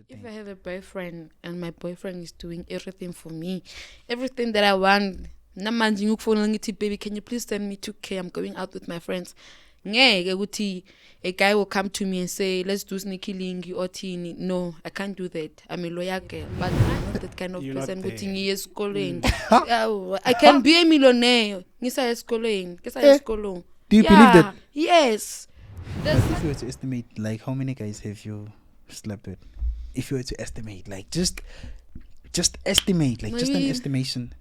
If I have a boyfriend and my boyfriend is doing everything for me, everything that I want, baby, can you please send me 2K? I'm going out with my friends. A guy will come to me and say, let's do sneaky link or teeny. No, I can't do that. I'm a lawyer girl, but I'm not that kind of person. I can be a millionaire. Do you believe that? Yes. If you were to estimate, like, how many guys have you slept with? If you were to estimate, like, just estimate, like, just an estimation.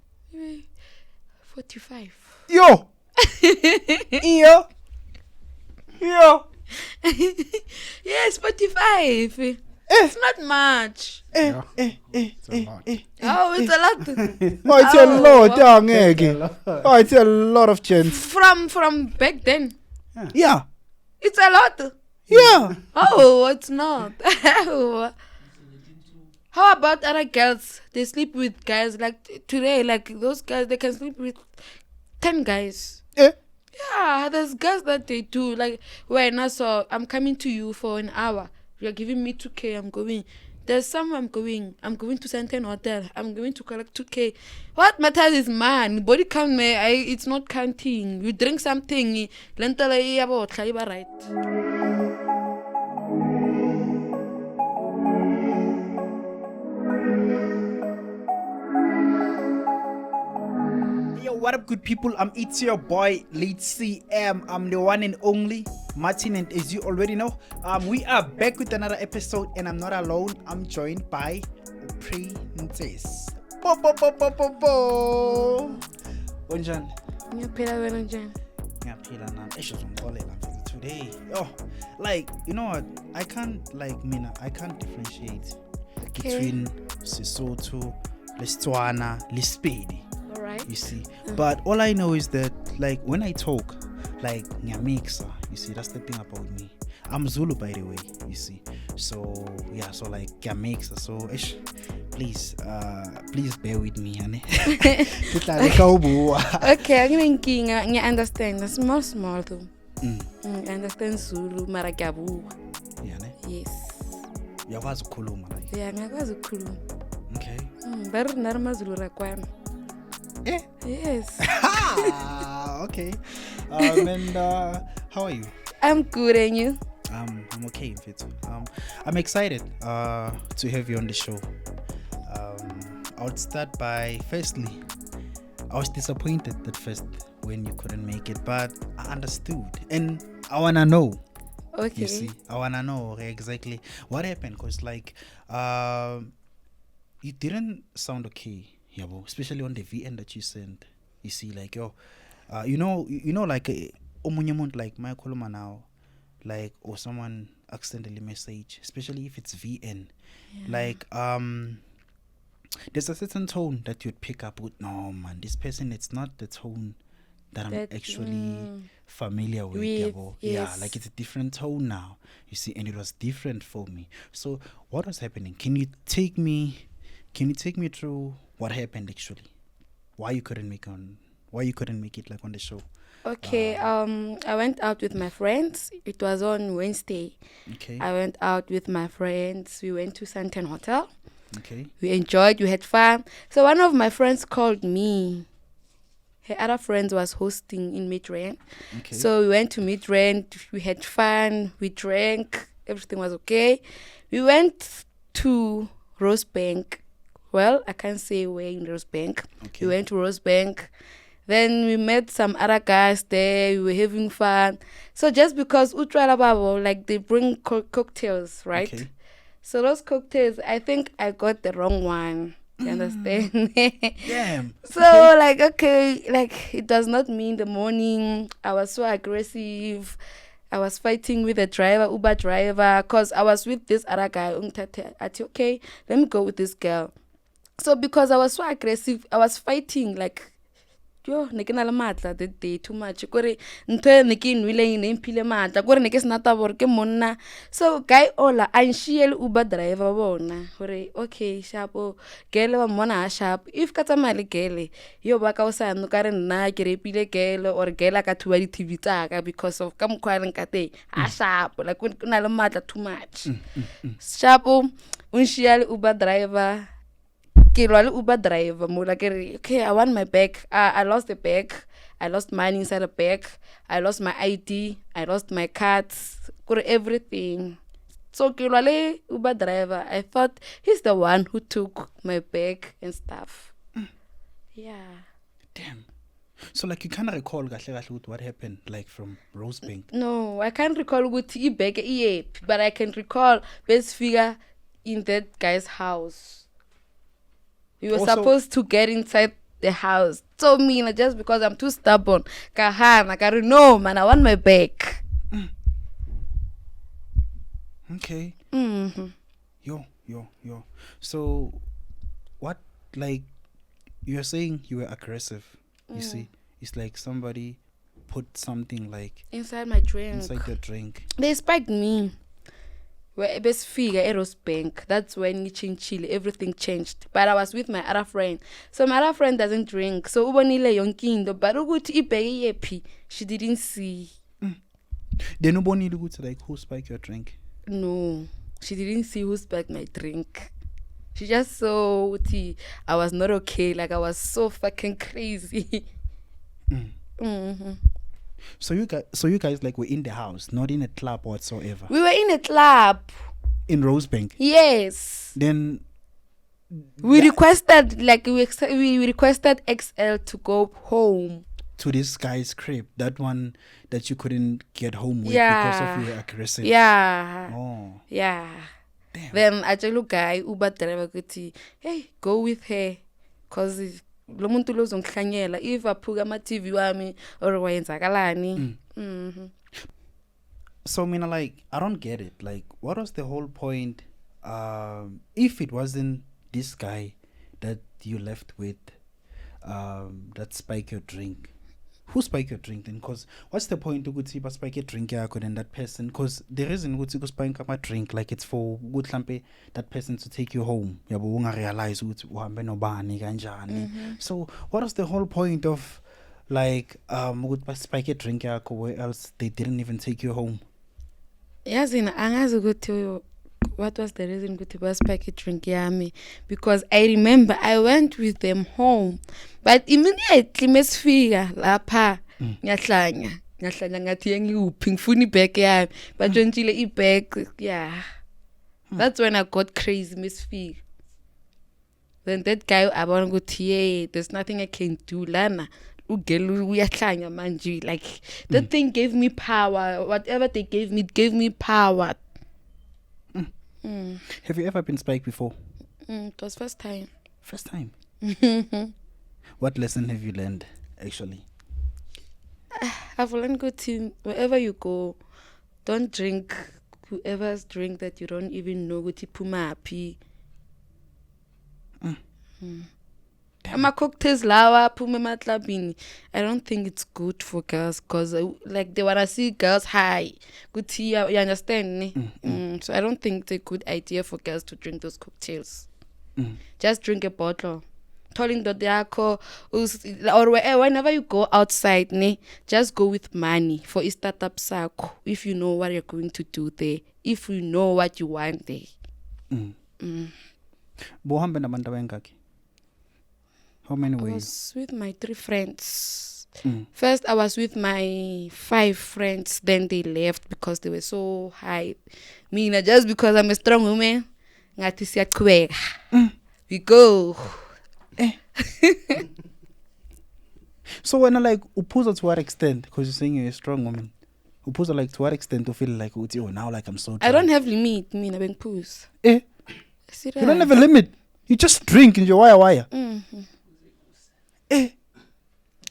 45. Yo! Yes, 45. It's not much. It's a lot. Oh, it's a lot. Oh, it's a lot, young egg. Oh, it's a lot of chance. From back then. Yeah. It's a lot. Yeah. Oh, it's not. How about other girls? They sleep with guys like today, like those guys, they can sleep with 10 guys. Yeah, there's girls that they do. Like, when I saw, I'm coming to you for an hour. You're giving me 2K, I'm going. There's somewhere I'm going. I'm going to Santen Hotel. I'm going to collect 2K. What matters is man. Body count, it's not counting. You drink something. Right? Yo, what up, good people? It's your boy, Late CM. I'm the one and only Martin, and as you already know, we are back with another episode, and I'm not alone. I'm joined by Princess. Unjani? Ngiyaphila nami. Ngizongixolela today. Oh, like, you know what? I can't differentiate between Sesotho, Lesotwana, Lespedi. Alright. You see, but all I know is that, like, when I talk, like, Nyamixa, you see, that's the thing about me. I'm Zulu, by the way, you see. So yeah, so like Nyamixa. So please bear with me, honey. Okay, I understand. Small though. I understand Zulu, mara kyabuwa. Yeah, ne? Yes. Uyakwazi ukukhuluma like. Yeah, ngiyakwazi ukukhuluma. Okay. Bari narimazulu rakwami. Yes. Okay. And how are you? I'm good, and you? I'm okay, in fact. I'm excited to have you on the show. I would start by, firstly, I was disappointed at first when you couldn't make it, but I understood, and I wanna know. Okay. You see, I wanna know exactly what happened, cause like you didn't sound okay, especially on the VN that you sent. You see, like, yo, you know, like omunye umuntu, like my koluma now, like, or someone accidentally message, especially if it's VN, like there's a certain tone that you'd pick up with. No man, this person, it's not the tone that I'm actually familiar with. Yes. Yeah, like, it's a different tone now, you see, and it was different for me. So what was happening? Can you take me through what happened actually? Why you couldn't make it like on the show? Okay, I went out with my friends. It was on Wednesday. Okay. I went out with my friends. We went to Santen Hotel. Okay. We enjoyed, we had fun. So one of my friends called me. Her other friend was hosting in Midrand. Okay. So we went to Midrand, we had fun, we drank, everything was okay. We went to Rosebank. Well, I can't say where in Rosebank. Okay. We went to Rosebank. Then we met some other guys there. We were having fun. So just because Utrala Babo, like, they bring cocktails, right? Okay. So those cocktails, I think I got the wrong one. You understand? Damn. So, like, okay, like, it does not mean the morning. I was so aggressive. I was fighting with the driver, Uber driver, because I was with this other guy. Okay, let me go with this girl. So because I was so aggressive, I was fighting, like, yo, ne ke na le matla that day too much. Kore ntwe ne ke nwile ine mpile matla. Kore ne ke sena taba ke monna. So guy ola anshiel Uber driver bona. Kore okay, sharpo. Gele wa mona sharp. If ka tsamaya le gele, yo ba ka o sa no kare nna ke repile gele or gele ka thuba di TV tsaka because of ka mkhwa le nkate. Sharp, like kuna le matla too much. Sharpo. Unshiya Uber driver. Ke lwa le Uber driver mo like okay, I want my bag. I lost the bag. I lost money inside the bag. I lost my ID. I lost my cards. Got everything. So ke lwa le Uber driver. I thought he's the one who took my bag and stuff. Yeah. Damn. So like you can't recall what happened like from Rosebank. No, I can't recall what he bag but I can recall best figure in that guy's house. We were Also- supposed to get inside the house. So mean just because I'm too stubborn. I gotta no man, I want my bag. Okay. Mm-hmm. Yo. So what like you're saying you were aggressive. You see, it's like somebody put something like Inside my drink. inside your drink. They spiked me. Where best figure at Rosebank. That's when Chile, everything changed. But I was with my other friend. So my other friend doesn't drink. So ubonile yonkindo. But ukuthi ibheke yephi, she didn't see. Then nobody looked like who spiked your drink. No, she didn't see who spiked my drink. She just saw I was not okay. Like I was so fucking crazy. Mm-hmm. So you guys like were in the house, not in a club whatsoever. We were in a club. In Rosebank. Yes. Then We requested we requested XL to go home. to this guy's crib, that one that you couldn't get home with Yeah. because of your aggressive. Yeah. Oh. Yeah. Damn. Then I tell guy Uber driver kuthi, hey, go with her, cause lo muntu lozongihlanyela if aphuka ama TV wami or wayenzakalani. Mhm. So like I don't get it. Like what was the whole point if it wasn't this guy that you left with that spiked your drink? Who spiked your drink then? Because what's the point to go see spike your drink than that person? Because the reason would go spike my drink like it's for good lampe that person to take you home. Yeah, but won't realize so what was the whole point of like would spike your drink where else they didn't even take you home? Yazina angazi ukuthi what was the reason ukuthi baspike drink yami, because I remember I went with them home but immediately mesifika lapha ngiyahlanya ngathi yengiyuphi ngifuna ibag yami bantshontshile ibag. Yeah. That's when I got crazy mesifika. Then that guy abona ukuthi yeah, there's nothing I can do lana ugelu uyahlanya manje. Like that thing gave me power. Whatever they gave me, it gave me power. Have you ever been spiked before? It was first time. First time. What lesson have you learned actually? I've learned good to wherever you go, don't drink whoever's drink that you don't even know ukuthi phuma happy. Ama cocktails lawa phuma emaklabini. I don't think it's good for girls because like they wanna see girls high. Good, you understand? Ne? So I don't think it's a good idea for girls to drink those cocktails. Just drink a bottle. Telling the yakho or whenever you go outside, ne, just go with money for a startup sakho. If you know what you're going to do there, if you know what you want there. Bohambe nabantu abangaki? How many I ways? was with my 3 friends. First, I was with my 5 friends. Then they left because they were so high. Mina, just because I'm a strong woman, ngathi siyaqhubeka. We go. So when I like uphuza to what extent? Because you're saying you're a strong woman. Uphuza like to what extent to feel like oh now like I'm so drunk. I don't have limit. Mina bengiphuza. You don't have a limit. You just drink in your wire.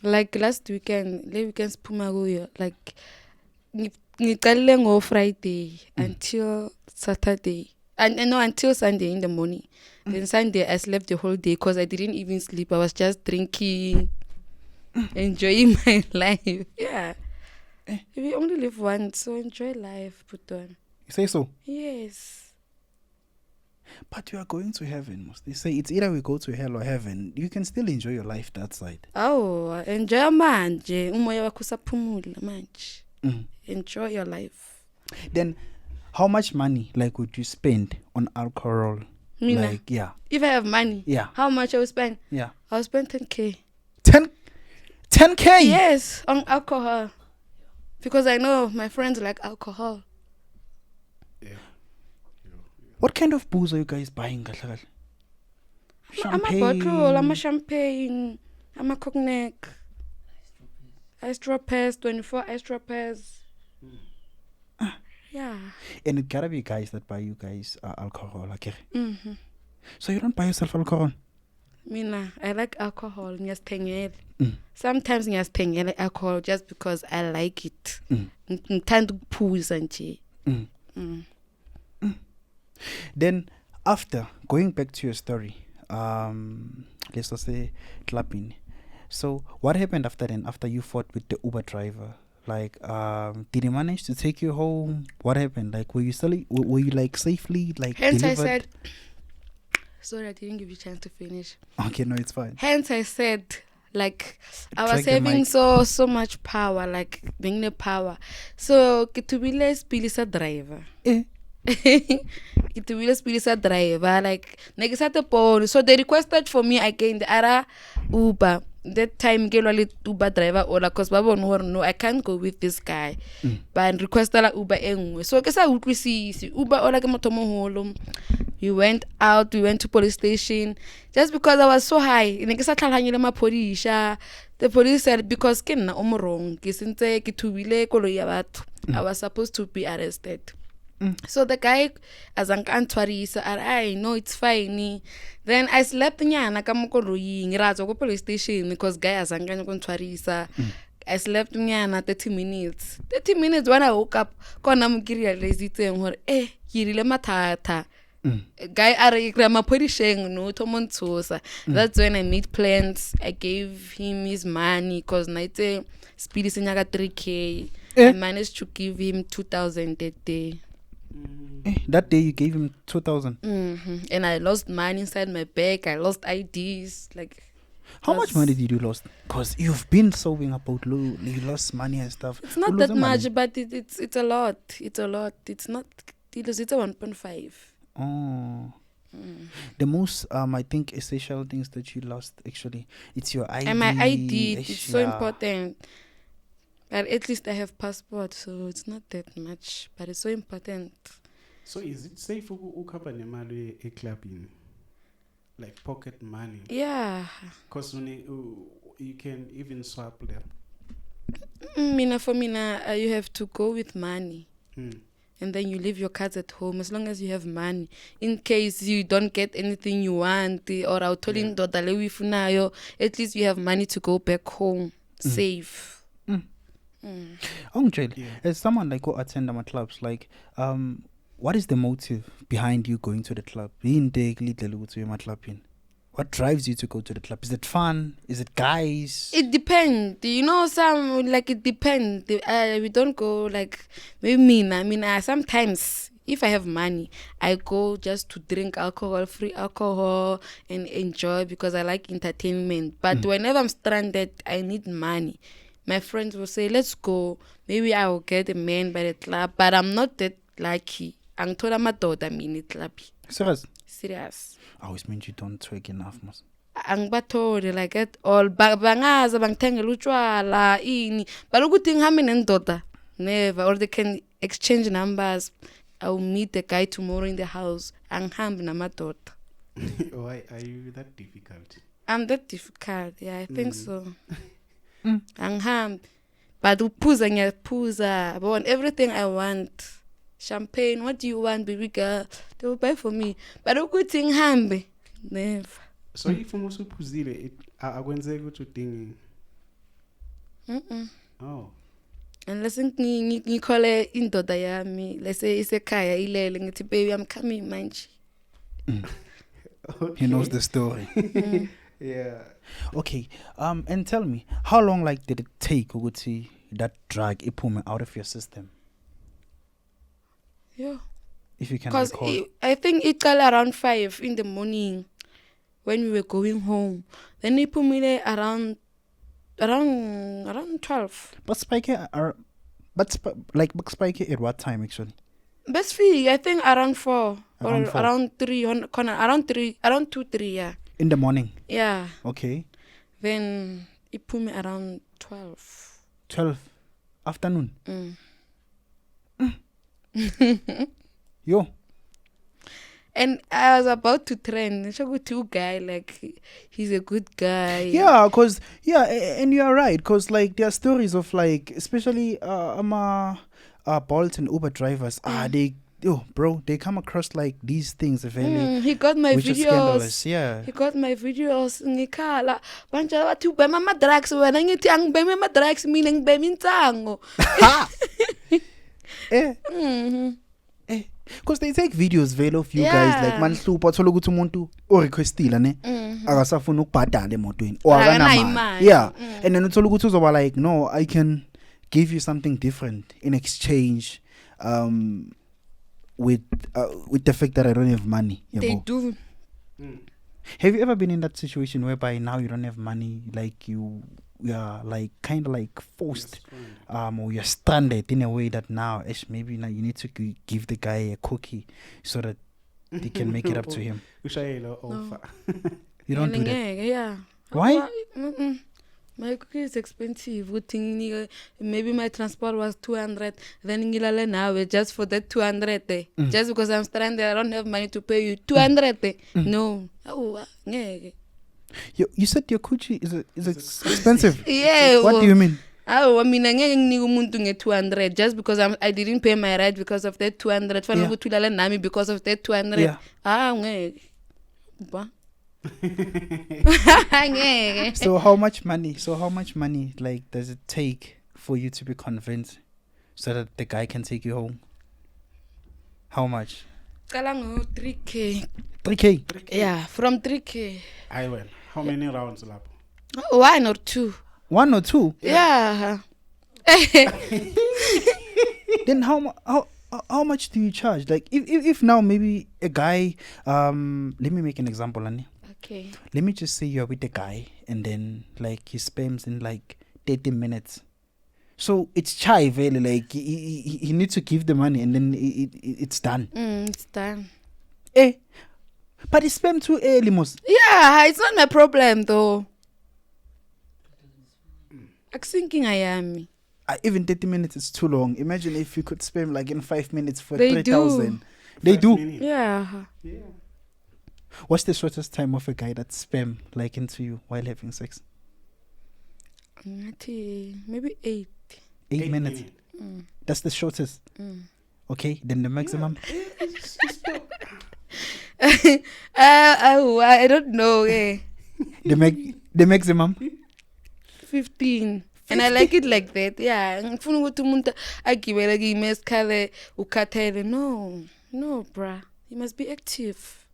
Like last weekend, siphuma kuyo, like ngiqalile ngo Friday until Saturday. And no, until Sunday in the morning. Then Sunday I slept the whole day because I didn't even sleep. I was just drinking, enjoying my life. Yeah. We only live once, so enjoy life, put on. You say so? Yes. But you are going to heaven. They say it's either we go to hell or heaven. You can still enjoy your life that side. Oh, enjoy manje. Umoya wakho usaphumula manje. Enjoy your life. Then how much money like would you spend on alcohol Mina, Like, yeah. if I have money, Yeah. how much I will spend? Yeah. I'll spend 10K. 10K? Yes, on alcohol. Because I know my friends like alcohol. Yeah. What kind of booze are you guys buying? Kahle kahle? I'm a bottle, I'm a champagne, I'm a cognac. Ice droppers, 24 ice droppers. Yeah. And it gotta be guys that buy you guys alcohol. Okay. Mm-hmm. So you don't buy yourself alcohol? Mina, I like alcohol. Ngiyasithengela. Mm. Sometimes ngiyasithengela alcohol just because I like it. Mm. Ngithanda ukuphuza nje. Mm. Mm. Then after going back to your story, let's just say clubbing. So what happened after then? After you fought with the Uber driver, like, did he manage to take you home? What happened? Like, were you like safely like Hence delivered? I said, sorry, I didn't give you a chance to finish. Okay, no, it's fine. Hence I said, like, I was Track the having mic. so much power, like being the power. So ke tubile spilisa driver. Ke tubile spilisa driver, like ne ke sa te pone. So they requested for me again the other Uber. That time ke lwa le Uber driver ola cause ba bone hore no I can't go with this guy. But requested la Uber engwe. So ke sa utlwisisi Uber ola ke motho moholo. We went out, we went to police station just because I was so high. Ne ke sa tlhalanyele maphodisha. The police said because ke nna o mo wrong ke sentse ke thubile koloi ya batho. I was supposed to be arrested. So the guy azanka antwarisa I know it's fine. Then I slept nyana ka mokoloing ratso go police station because guy azanka go ntwarisa. I slept nyana 30 minutes. 30 minutes when I woke up kona mokiri realizitseng hore ke rile mathata. Guy are maphodisheng no tomontsosa. That's when I made plans. I gave him his money cause night speed is 3K. I managed to give him 2,000 that day. That day you gave him 2,000. And I lost money inside my bag. I lost IDs. Like, How much money did you lost? Because you've been sobbing about you lost money and stuff. it's not that much, but it's a lot. It's a lot. It's not. It's a 1.5. Oh. The most I think essential things that you lost actually it's your ID. And my ID, it's so yeah. important. But at least I have passport, so it's not that much. But it's so important. So is it safe ukaba nemali clubbing? Like pocket money? Yeah. Because you can even swap them. For Mina, you have to go with money. And then you leave your cards at home as long as you have money. In case you don't get anything you want, or at least you have money to go back home safe. As someone like who attend my clubs, like what is the motive behind you going to the club? What drives you to go to the club? Is it fun? Is it guys? It depends. Some like it depends. We don't go like maybe me. Sometimes if I have money, I go just to drink alcohol, free alcohol, and enjoy because I like entertainment. But whenever I'm stranded, I need money. My friends will say, "Let's go. Maybe I will get a man by the club." But I'm not that lucky. I'm told I'm a daughter. Club. Serious. I always mean you don't twerk enough, mas. Angibathole like at all bangaza bangithengela utshwala ini but ukuthi ngihambe nendoda never or they can exchange numbers. I will meet the guy tomorrow in the house angihambi namadoda. Why are you that difficult? I'm that difficult. Yeah, I think so. Angihambi but uphuza ngiyaphuza. I want everything I want. Champagne, what do you want, baby girl? They will buy for me. But ukuthi ngihambe never. So if usuphuzile akwenzeki ukuthi udinge. Oh. Unless ngikhole indoda yami lese isekhaya ilele ngithi baby I'm coming manje. He knows the story. Yeah. Okay. And tell me, how long like did it take ukuthi that drug iphume out of your system? Yeah. If you can Because recall. I think it got around 5 in the morning when we were going home. Then it put me around 12. But spike like spike at what time actually? Best fee, I think around 4. Or Around 4 around 3, around 2, 3, yeah. in the morning. Yeah. Okay. Then it put me around 12. 12 afternoon. Mm. Yo. And I was about to trend. Two guy, like he's a good guy. Yeah, cause and you are right, cause like there are stories of like, especially Bolt and Uber drivers. They come across like these things very, He got my which is scandalous. videos. Yeah. He got my videos. Ngikhala. Banja bathu bema ama drugs wena ngithi angibhemi ama drugs mina ngibhemi intsango. Because they take videos vele of you guys like manhlupha thola ukuthi umuntu o requestila ne akasafuna ukubhadala emotweni or akanamali. Yeah. And then uthola ukuthi uzoba like, no, I can give you something different in exchange with the fact that I don't have money. They do. Have you ever been in that situation whereby now you don't have money, like you are like kind of like forced, or you're stranded in a way that now maybe now you need to give the guy a cookie so that they can make it up to him? No. You don't do that. Yeah. Why? My cookie is expensive. Maybe my transport was 200. Then ngilale nawe just for that 200. Just because I'm stranded, I don't have money to pay you 200. No. You said your coochie is expensive. Yeah. What do you mean? I mean, ngeke nginike umuntu nge-200 just because I didn't pay my rent because of that 200. Fanele ukuthi ulale nami because of that 200. Yeah. Ngeke. Ba. So how much money like does it take for you to be convinced so that the guy can take you home? How much? 3K. 3K? Yeah, from 3K. I will. How many rounds lap? 1 or 2. 1 or 2? Yeah. Then how much do you charge? Like if now maybe a guy, let me make an example, Annie. Okay. Let me just say you're with a guy and then like he spends in like 30 minutes. So it's chai really, like he needs to give the money and then it's done. It's done. But he spent too early, most. Yeah, it's not my problem though. I'm thinking I am. Even 30 minutes is too long. Imagine if you could spend like in 5 minutes for They 3,000. They do. Yeah. What's the shortest time of a guy that spam like into you while having sex? Maybe 8. 8 minutes. That's the shortest. Okay, then the maximum. I don't know. The maximum. 15. And I like it like that. Yeah. Ngifuna ukuthi umuntu agibele kimi esikhale ukhathele. No, bruh. You must be active.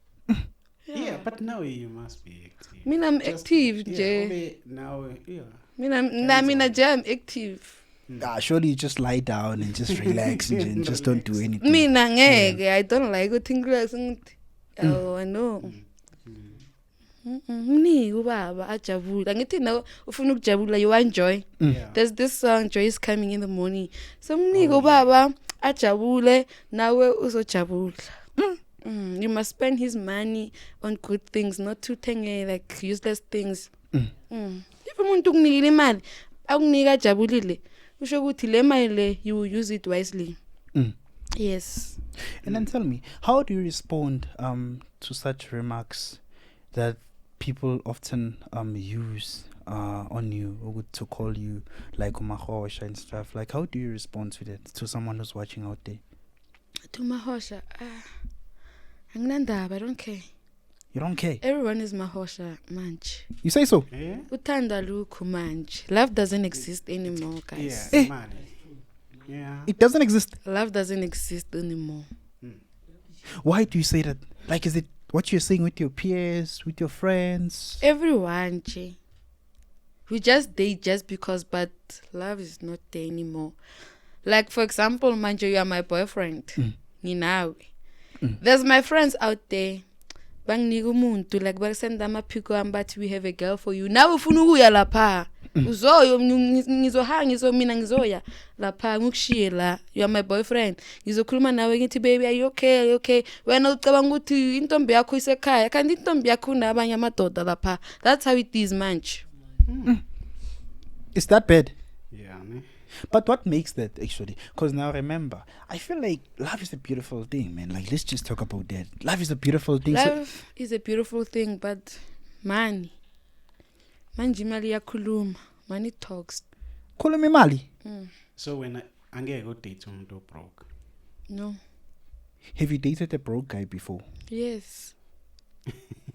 Yeah, but now you must be active. Mina I'm active, Now, yeah. Mina I'm active. Surely you just lie down and just relax and just don't do anything. Mina ngeke. I don't like to think like oh, I know. Mnike ubaba ajabula. Ngithi nawe ufuna ukujabula, you enjoy. There's this song Joy is coming in the morning. So mnike ubaba ajabule nawe uzojabula. You must spend his money on good things, not to thenge like useless things. If umuntu ukunikile imali, akunika jabulile, usho ukuthi le mali you will use it wisely. Yes. And then tell me, how do you respond to such remarks that people often use on you or to call you like umahosha and stuff? Like, how do you respond to that, to someone who's watching out there? To mahosha, anginandaba, I don't care. You don't care? Everyone is mahosha manje. You say so? Uthanda lukho manje. Love doesn't exist anymore, guys. Yeah. It doesn't exist. Love doesn't exist anymore. Why do you say that? Like, is it what you're saying with your peers, with your friends? Everyone, we just date just because, but love is not there anymore. Like, for example, manje, you are my boyfriend. Ninawe. There's my friends out there. Bangnika umuntu like basenda amaphiko ambathi we have a girl for you. Now ufuna ukuya lapha. uzoyo ngizohanga mina ngizoya lapha ngikushiye la you are my boyfriend ngizokhuluma nawe ngithi baby are you okay wena ucabanga ukuthi intombi yakho isekhaya kanti intombi yakho unabanye amadoda lapha that's how it is manje. Is that bad? Yeah, ne? But what makes that actually? Because now remember, I feel like love is a beautiful thing, man. Like let's just talk about that. Love is a beautiful thing. Love is a beautiful thing, but money. Manje imali yakhuluma. Money talks. Khuluma imali. So when angeke udate umuntu broke. No. Have you dated a broke guy before? Yes.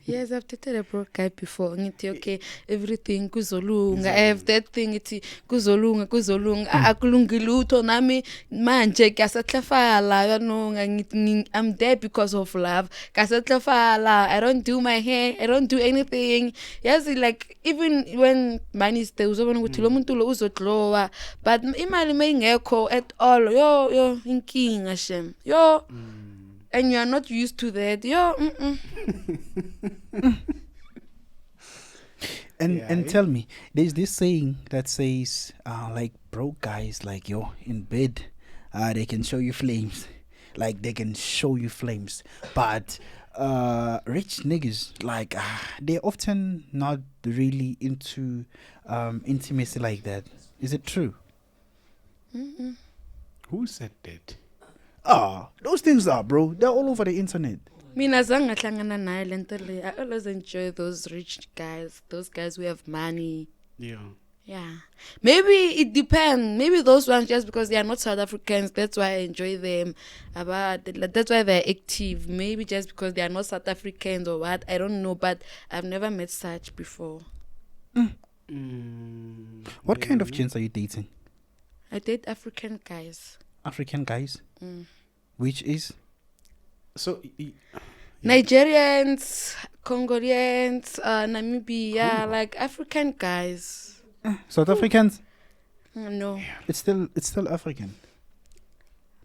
Yes, I've dated a broke guy before. Ngithi okay, everything kuzolunga. I have that thing ithi kuzolunga. Akulungi lutho nami manje kasatlafala you know I'm there because of love. Kasatlafala. I don't do my hair. I don't do anything. Yes, like even when money is there uzobona ukuthi lo muntu lo uzoglowa but imali mayingekho at all. Yo inkinga shem. Yo and you are not used to that. And tell me, there's this saying that says like broke guys like in bed they can show you flames, like they can show you flames, but rich niggas like they're often not really into intimacy like that. Is it true? Who said that? Those things are, bro. They're all over the internet. Mina zange ngahlangana naye lento le. I always enjoy those rich guys, those guys who have money. Yeah. Maybe it depends. Maybe those ones just because they are not South Africans, that's why I enjoy them. That's why they're active. Maybe just because they are not South Africans or what. I don't know, but I've never met such before. What kind of gents are you dating? I date African guys. African guys? Which is? So Nigerians, Congolians, Namibia, like African guys. South Africans? No. It's still African.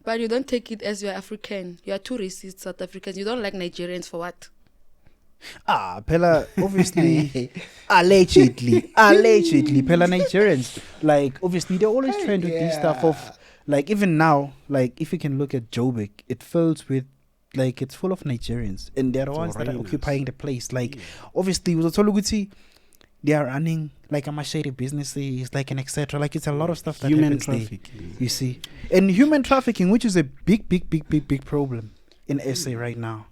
But you don't take it as you're African. You are too racist, South Africans. You don't like Nigerians for what? Pella, obviously, allegedly, Pella Nigerians, like, obviously, they're always trying to do stuff of, like, even now, like, if you can look at Joburg, it fills with, like, it's full of Nigerians, and they're the ones that are occupying the place. Like, obviously, with Otoluguti, they are running, like, a shady businesses, like, and etc. Like, it's a lot of stuff that human happens trafficking. there, you see. And human trafficking, which is a big problem in SA right now.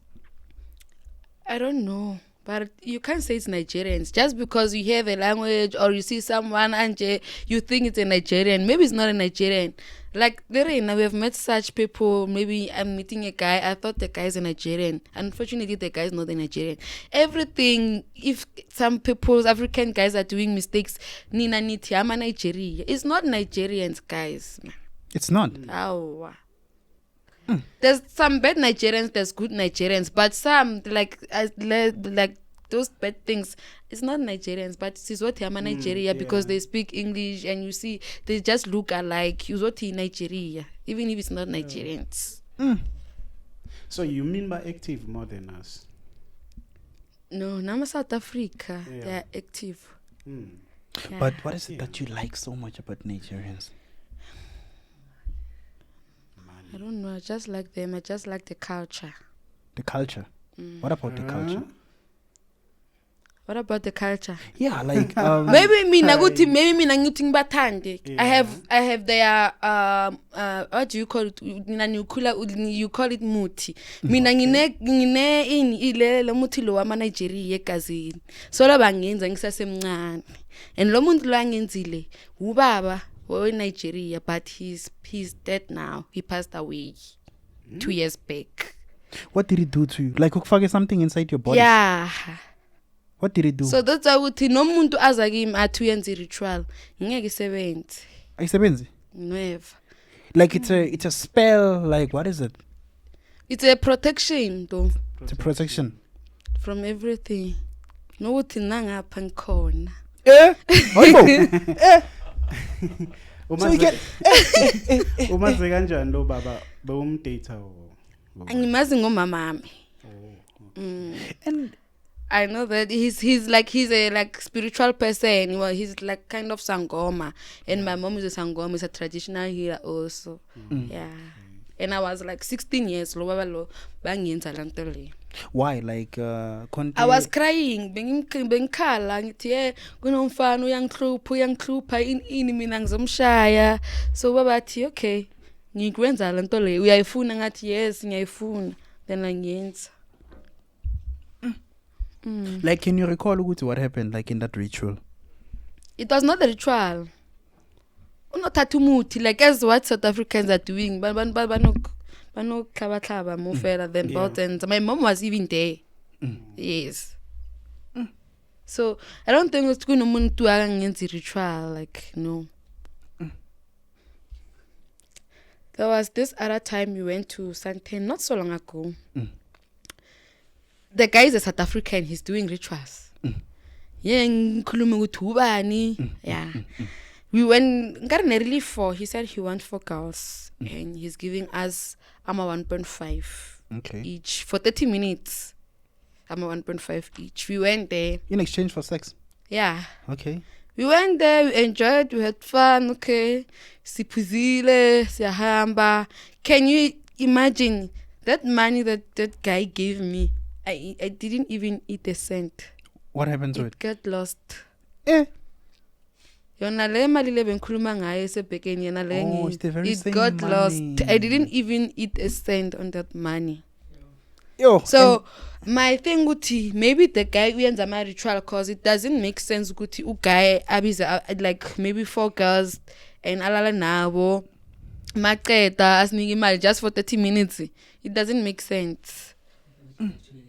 I don't know, but you can't say it's Nigerians just because you hear the language or you see someone and you think it's a Nigerian. Maybe it's not a Nigerian. Like Lorena, we have met such people. Maybe I'm meeting a guy. I thought the guy is a Nigerian. Unfortunately, the guy is not a Nigerian. Everything. If some people's African guys are doing mistakes, Nina Niti, I'm a Nigerian. It's not Nigerians, guys. It's not. Oh. There's some bad Nigerians, there's good Nigerians, but some like those bad things, it's not Nigerians, but it's what I'm Nigeria because they speak English and you see they just look alike. You what in Nigeria, even if it's not Nigerians. So you mean by active more than us? No, I'm South Africa. They are active. Yeah. But what is it that you like so much about Nigerians? I don't know. I just like them. I just like the culture. The culture? What about the culture? What about the culture? Yeah, like maybe me nanguting batande. I have their what do you call it? You call it muti. Mina ngine in ile lo muti lo wama Nigeria ekazini. So la bangenza ngisasemncane. And lo muntu lo angenzile ubaba in Nigeria, but he's dead now. He passed away 2 years back. What did he do to you? Like ukufake something inside your body? Yeah. What did he do? So that's why uthi no muntu aza kimi athi uyenza ritual. Ngeke isebenze. Ayisebenzi? Never. Like it's a spell, like what is it? It's a protection though. It's a protection from everything. No uthi nangapha ngikhona. Hayibo. So you get umaze kanjani lo baba bewumdata angimazi ngomama ami. And I know that he's a like spiritual person. Well, he's like kind of sangoma, and my mom is a sangoma, is a traditional healer also. Yeah, and I was like 16 years. Lo bangiyenza lanto le. Why? Like, I was crying, bengikhala ngithi ye kunomfana uyangihlupha ini mina ngizomshaya. So baba athi okay, ngikwenza lanto le. Uyayifuna ngathi yes, ngiyayifuna. Then angiyenza. Like, can you recall what happened like in that ritual? It was not a ritual. Unothatha umuthi like as what South Africans are doing. Banokuhlaba more further than buttons. My mom was even there. Yes. So I don't think it's going to be ritual. Like no. There was this other time we went to Sandton not so long ago. The guy is a South African. He's doing rituals. Yeah, yeah. We went. Got nearly 4. He said he wants 4 girls, and he's giving us 1.5 each for 30 minutes. 1.5 each. We went there in exchange for sex. Yeah. Okay. We went there. We enjoyed. We had fun. Okay. Sipuzile, siyahamba. Can you imagine that money that guy gave me? I didn't even eat a cent. What happened to it? It got lost. Eh. Yona le mali le benkhuluma ngayo esebhekeni yena le it's the very it same got money. lost. I didn't even eat a cent on that money. Yo. So my thing uthi maybe the guy uyenza my ritual cause it doesn't make sense ukuthi uguy abiza like maybe 4 girls and alala nabo maqeda asinike imali just for 30 minutes. It doesn't make sense.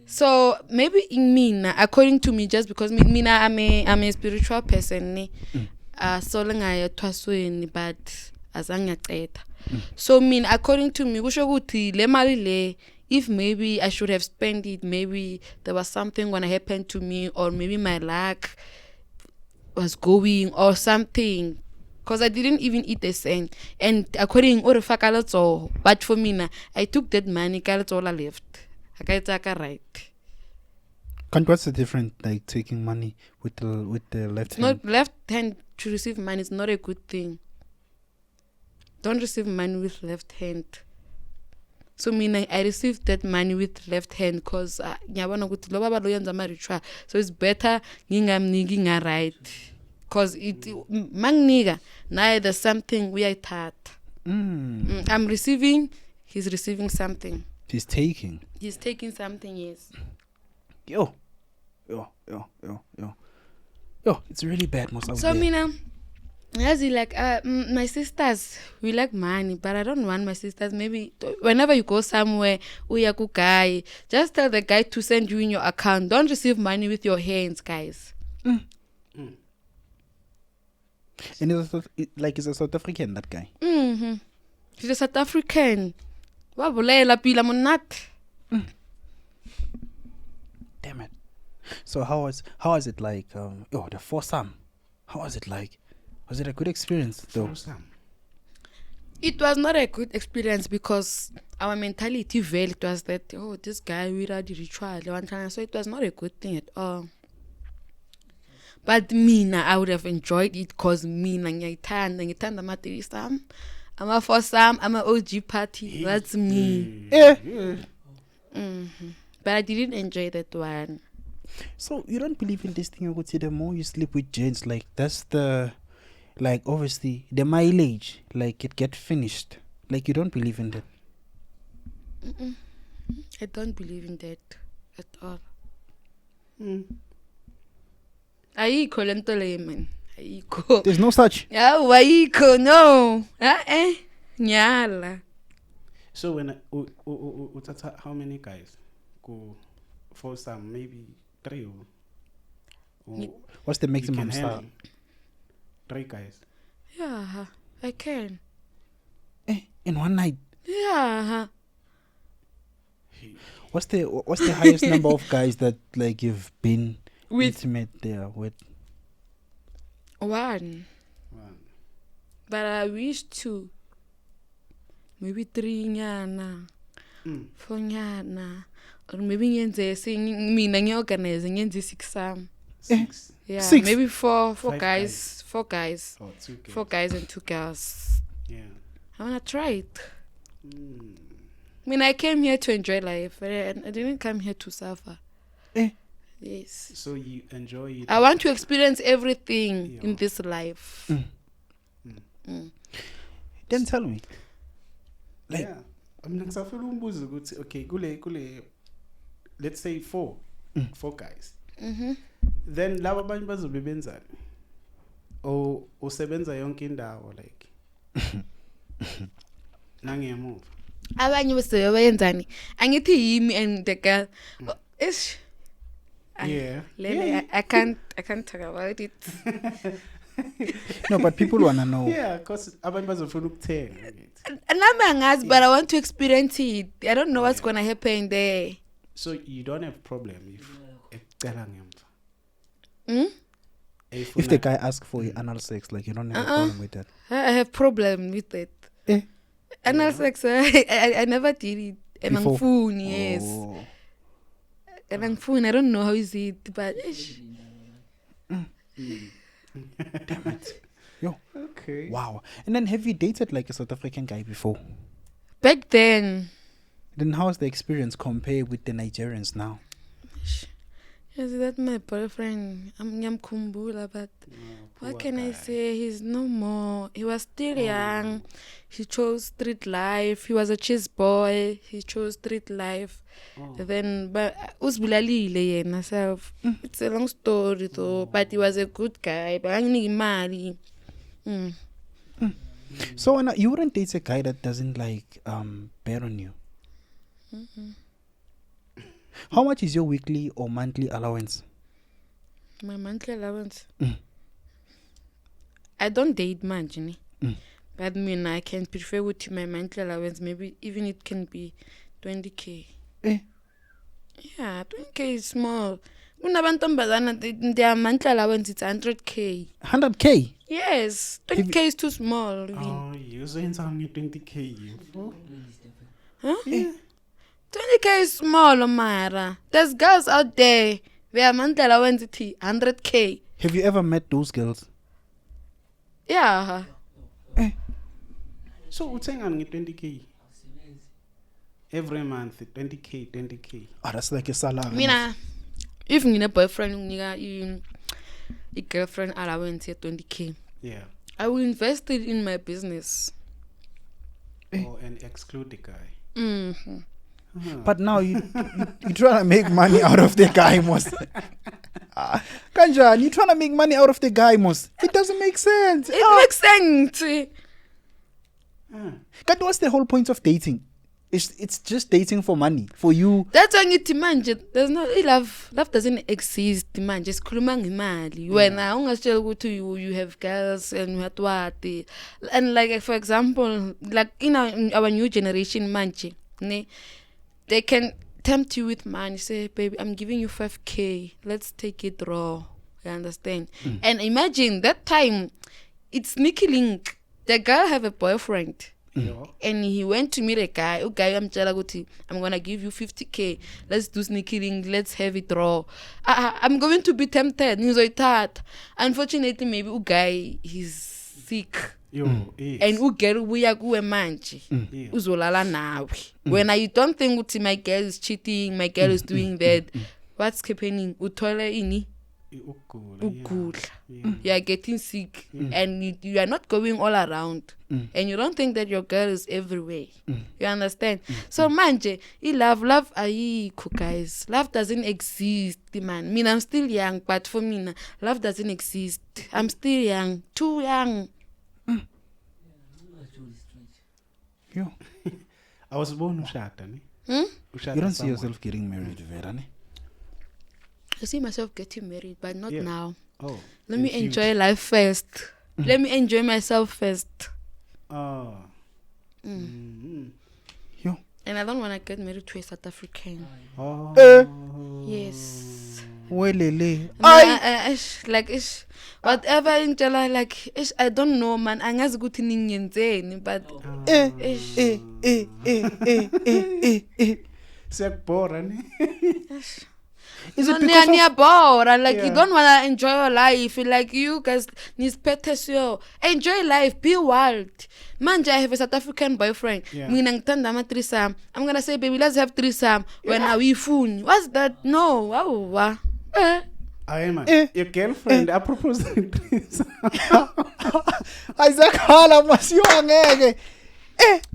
So maybe in mina, according to me, just because mina I'm a spiritual person, so long I twasweni but azangaqeda. So mean according to me, kusho ukuthi le mali le, if maybe I should have spent it, maybe there was something gonna happen to me, or maybe my luck was going or something. Because I didn't even eat a cent. And according to but for me, I took that money, all I left. Right. What's the difference, like taking money with the left hand? Not left hand to receive money is not a good thing. Don't receive money with left hand. So I received that money with left hand because so it's better ngingamniki right. Because it magniga now there's something we are taught. I'm receiving, he's receiving something. He's taking something, yes. Yo, it's really bad, most of so as like my sisters, we like money, but I don't want my sisters. Maybe whenever you go somewhere, uyaku guy, just tell the guy to send you in your account. Don't receive money with your hands, guys. And is a South African, that guy? He's a South African. Pila monat. Damn it. So how was it like? The foursome. How was it like? Was it a good experience though? It was not a good experience because our mentality it was that this guy we had the ritual one time, so it was not a good thing at all. But I would have enjoyed it because ngiyayithanda ama threesome, ama foursome, ama OG party. That's me. Yeah. But I didn't enjoy that one. So you don't believe in this thing? I would say the more you sleep with gents, like that's the, like obviously the mileage, like it get finished. Like you don't believe in that? I don't believe in that at all. Ayikho lento le man. Ayikho. There's no such. Yeah, ayikho no. Nyala. So when how many guys go for some, maybe 3 or what's the maximum style? 3 guys. Yeah, I can. In one night? Yeah. What's the highest number of guys that like you've been with intimate there with? One. But I wish to. Maybe 3 nyana. 4 nyana. or maybe ngenze mina ngiorganize ngenze 6 sam. 6. Yeah, 6? maybe four 5 guys, 4 guys, Oh, 2 girls. 4 guys and 2 girls. Yeah. I wanna try it. Mm. I mean, I came here to enjoy life. I didn't come here to suffer. Eh. Yes. So you enjoy it. I want to experience everything Yeah. in this life. Then tell me. Like- Yeah. Mina ngisafuna umbuzo ukuthi okay kule let's say 4 guys. Then laba abanye bazobe benzani? O usebenza yonke indawo like nangemuva. Abanye bese bayenzani? Angithi yimi and the girl. Ish. Yeah. Lele, I can't talk about it. No, but people wanna know. Yeah, because abanye bazofuna ukuthenga. Nami angazi, but I want to experience it. I don't know what's gonna happen there. So you don't have problem if ecela ngemva. If the guy asks for anal sex, like you don't have a problem with that. I have problem with it. Eh? Anal sex, I never did it. And I'm Before? phone, yes. Oh. And I'm phone, I don't know how is it, but ish. Damn it. Yo. Okay. Wow. And then have you dated like a South African guy before? Back then, Then how's the experience compared with the Nigerians now? yes, that my boyfriend, I'm Kumbula, but what can I say? He's no more. He was still young. He chose street life. He was a cheese boy. He chose street life. Then, but usbulalile yena self. It's a long story though. But he was a good guy. But I need money. So you wouldn't date a guy that doesn't like bet on you? How much is your weekly or monthly allowance? My monthly allowance. I don't date much, you know. But I can prefer with my monthly allowance. Maybe even it can be 20k. Eh? Yeah, 20k is small. Their monthly allowance it's 100k. 100k? Yes, 20k is too small. Really. Oh, you saying something 20k? Huh? 20k is small, Mara. There's girls out there. Their monthly allowance is 100k. Have you ever met those girls? Yeah. So uthenga nge 20k every month, 20k. Oh, that's like a salary. Mina, if you need a boyfriend, you a girlfriend allowance at 20k. Yeah. I will invest it in my business. Oh, and exclude the guy. But now you trying to make money out of the guy, most. Kanjan, you trying to make money out of the guy, most. It doesn't make sense. It makes sense. God, what's the whole point of dating? It's just dating for money, for you. That's why ngithi manje there's no love doesn't exist manje sikhuluma ngemali wena ungasitshela ukuthi you have girls and what and like for example like in our new generation manje they can tempt you with money, say baby I'm giving you 5k, let's take it raw, you understand? And imagine that time it's Nikki Link, the girl have a boyfriend. And he went to meet a guy. I'm gonna give you 50k. Let's do sneaking. Let's have it raw. I'm going to be tempted. Unfortunately, maybe guy he's sick. Yes. And ugel uya kuwe manje. Uzolala nawe. When you don't think my girl is cheating, my girl is doing that, what's happening? Uthole ini? Ugula. You are getting sick and you are not going all around and you don't think that your girl is everywhere. You understand? So manje, love ayikho guys. Love doesn't exist, man. I'm still young, but for me, love doesn't exist. I'm still young, too young. Yo. I was born ushada, ne? You don't see yourself getting married, Vera, ne? I see myself getting married, but not now. Oh. Let me enjoy life first. Let me enjoy myself first. Oh. Yo. And I don't want to get married to a South African. Oh. Yes. Welele. Whatever in July, I don't know, man. Angazi ukuthi ningenzeni, but Siyakubhora ne. Is No, it because of, bora. Like you Yeah. don't wanna enjoy your life. Like you guys enjoy life, be wild. Manje, I have a South African boyfriend. Yeah. Mina ngithanda ama threesome. I'm gonna say, baby, let's have threesome. When are we phone? What's that? No, wow. Aye man. Eh. Your girlfriend I proposed. ayizakhala masiyongeke.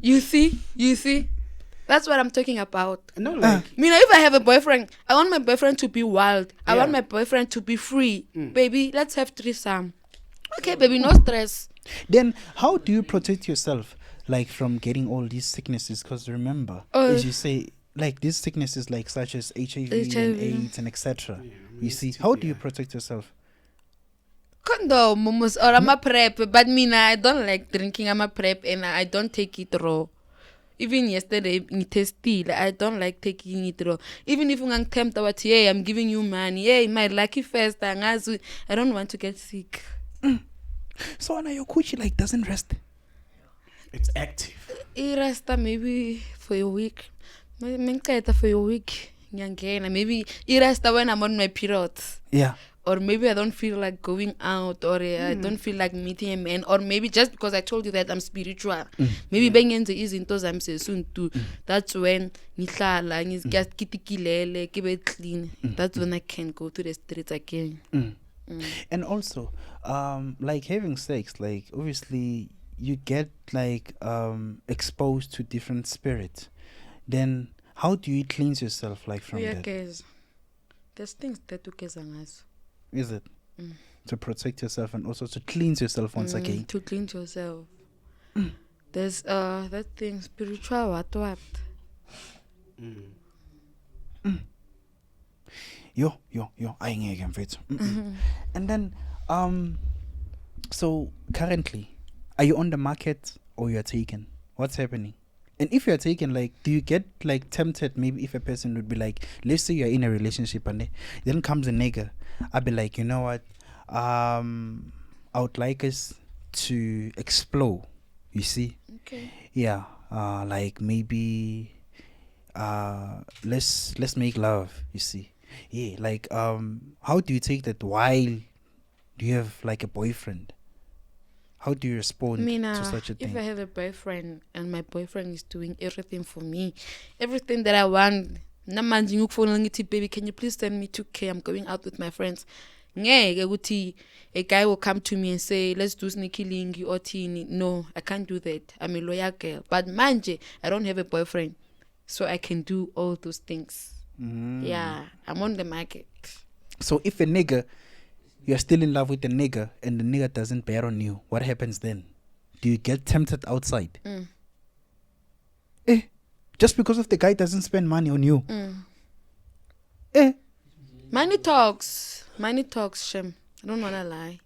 You see? That's what I'm talking about. No, like Mina, if I have a boyfriend, I want my boyfriend to be wild. I Yeah. want my boyfriend to be free. Baby, let's have threesome. Okay, baby, no stress. Then how do you protect yourself like from getting all these sicknesses? Because remember, as you say, like these sicknesses like such as HIV, HIV. and AIDS and etc. You see, how do you protect yourself? Condom, momos, or I'm a prep. But Mina, I don't like drinking. I'm a prep and I don't take it raw. Even yesterday, still, I don't like taking it raw. Even if I'm tempted, what, hey, I'm giving you money. Hey, my lucky first, I don't want to get sick. So now your coochie like doesn't rest. it's active. Irasta maybe for a week. Maybe for a week. Maybe irasta when I'm on my periods. Yeah. Or maybe I don't feel like going out, or I don't feel like meeting a man, or maybe just because I told you that I'm spiritual. Maybe bengenze izinto zami sesuntu. That's when ngihlala ngizikitikilele kibe clean. That's when I can go to the streets again. And also, like having sex, like obviously you get like exposed to different spirits. Then how do you cleanse yourself like from Yeah, that? guys. There's things that you guys are Is it to protect yourself and also to cleanse yourself once again? to cleanse yourself. There's that thing spiritual what. Yo, ayingeke mfethu. And then so currently are you on the market or you are taken? What's happening? And if you are taken, like, do you get like tempted? Maybe if a person would be like, let's say you're in a relationship and then comes a nigga, I'd be like, you know what? I would like us to explore. You see? Okay. Yeah. Like maybe let's make love. You see? Yeah. Like how do you take that while you have like a boyfriend? How do you respond to such a thing? If I have a boyfriend and my boyfriend is doing everything for me, everything that I want, namanje ngikufona ngithi baby, can you please send me 2K? I'm going out with my friends. Ngeke ukuthi a guy will come to me and say, let's do sneaky lingy or teeny. No, I can't do that. I'm a loyal girl. But manje, I don't have a boyfriend, so I can do all those things. Yeah, I'm on the market. So if a nigga, you're still in love with a nigga and the nigga doesn't bear on you, what happens then? Do you get tempted outside? Just because of the guy doesn't spend money on you? Money talks, Shem. I don't wanna lie.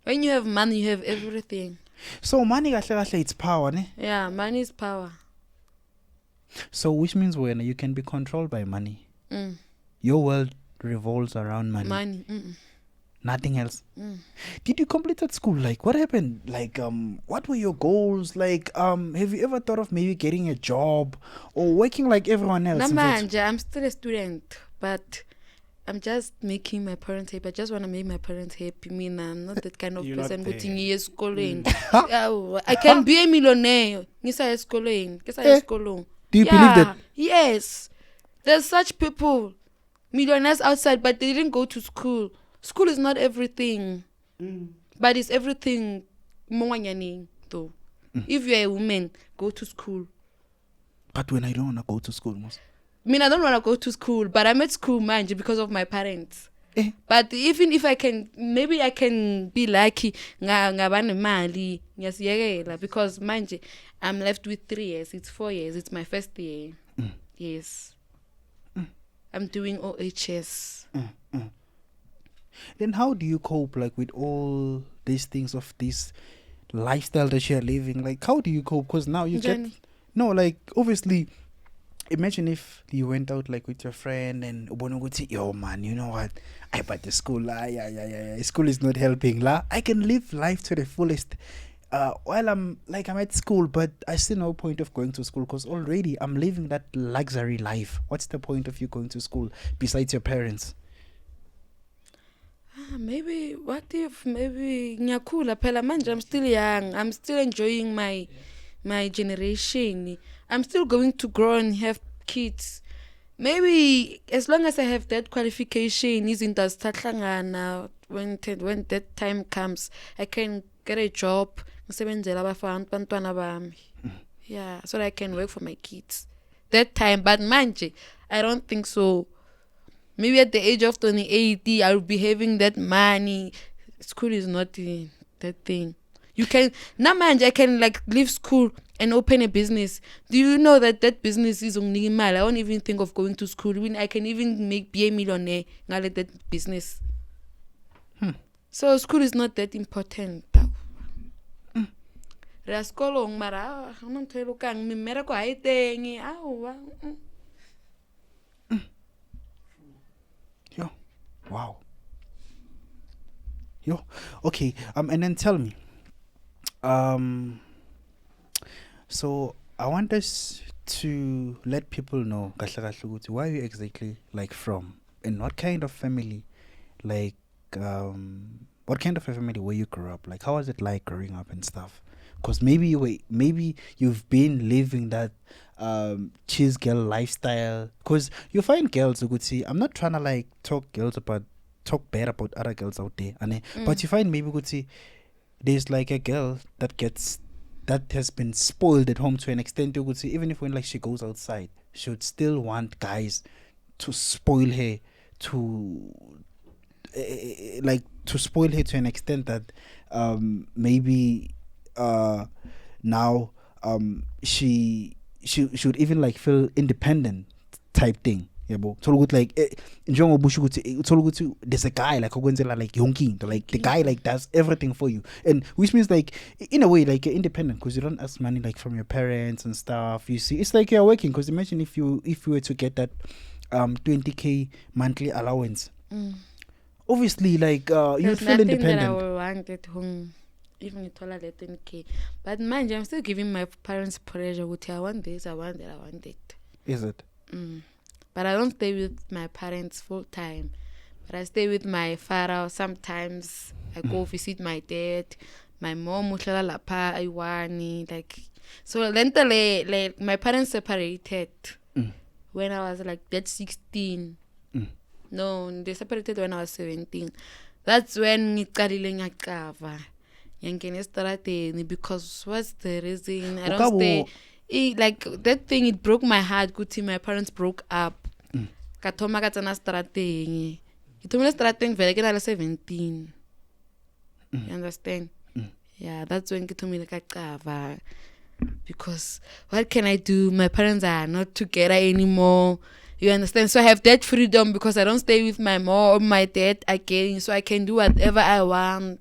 When you have money, you have everything. So money kahle kahle it's power, ne? Yeah, money is power. So which means when you can be controlled by money. Your world revolves around money. Money. Nothing else. Did you complete at school? Like what happened? Like what were your goals? Like have you ever thought of maybe getting a job or working like everyone else? Namanje, I'm still a student, but I'm just making my parents happy. I just want to make my parents happy. I'm not that kind of You're not person there. going I can be a millionaire. Ngisa eskoleni. Do you believe that? Yes. There's such people, millionaires outside, but they didn't go to school. School is not everything, but it's everything. Though, if you're a woman, go to school. But when I don't want to go to school, most. I don't want to go to school, but I'm at school, man, because of my parents. But even if I can, maybe I can be lucky, mali, because manje, I'm left with 3 years. It's 4 years. It's my first year. Yes. I'm doing OHS. Then how do you cope like with all these things of this lifestyle that you're living? Like how do you cope? Because now you Johnny. get like obviously imagine if you went out like with your friend and yo man, you know what? But the school school is not helping. I can live life to the fullest. while I'm at school, but I see no point of going to school because already I'm living that luxury life. What's the point of you going to school besides your parents? Maybe what if maybe ngiyakula phela manje I'm still young. I'm still enjoying my generation. I'm still going to grow and have kids. Maybe as long as I have that qualification, izinto zithahlangana when that time comes, I can get a job. Ngisebenzela abantwana bami. Yeah, so that I can work for my kids. That time, but manje, I don't think so. Maybe at the age of 28, I'll be having that money. School is not that thing. You can now, manje, I can like leave school and open a business. Do you know that business is only mal? I don't even think of going to school. When I can even be a millionaire ngale that business. So school is not that important. Ra sekolong mara ha mo ntho kang mmereko ha e teng aowa. Yo, wow. Yo, okay. And then tell me. So I want us to let people know where you exactly like from and what kind of family, like what kind of a family where you grew up. Like how was it like growing up and stuff? Because maybe you've been living that cheese girl lifestyle. Because you find girls who could see. I'm not trying to like talk bad about other girls out there, but you find maybe could see there's like a girl that has been spoiled at home to an extent you could see. Even if when like she goes outside, she would still want guys to spoil her to spoil her to an extent that maybe now she should even like feel independent type thing. Yeah, but so good like there's a guy like yonking, like the guy like does everything for you, and which means like in a way like you're independent because you don't ask money like from your parents and stuff. You see, it's like you're working. Because imagine if you were to get that 20k monthly allowance, obviously like you'd feel independent. That I will want at home. Even if I let 10k, but mind you, I'm still giving my parents pressure. I want this, I want that, I want it. Is it? But I don't stay with my parents full time. But I stay with my father. Sometimes I go visit my dad. My mom uhlala lapha ayiwani, like so. Like my parents separated when I was like that 16. No, they separated when I was 17. That's when ngiqalile ngiyacava. Yangena estradeni because what's the reason I don't stay. Like that thing, it broke my heart. Good my parents broke up. Kathoma ka tsena strateng. Ke thomile strateng vele ke na le 17. You understand? Yeah, that's when ke thomile ka qava. Because what can I do? My parents are not together anymore. You understand? So I have that freedom because I don't stay with my mom or my dad again. So I can do whatever I want.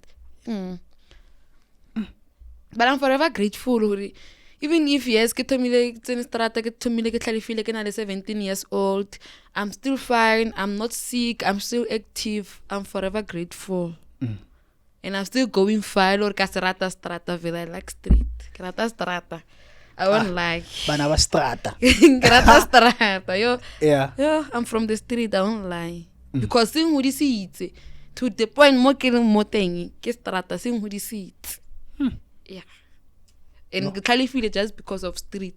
But I'm forever grateful. Even if yes, ke 17 years old, I'm still fine. I'm not sick. I'm still active. I'm forever grateful. And I'm still going fine. Or strata. I like street. Strata. I won't lie. Bana strata. Strata. Yo, I'm from the street. I won't lie. Because sing who this is to the point more killing more thing. Strata sing who this is. Yeah. And no. Feel just because of street.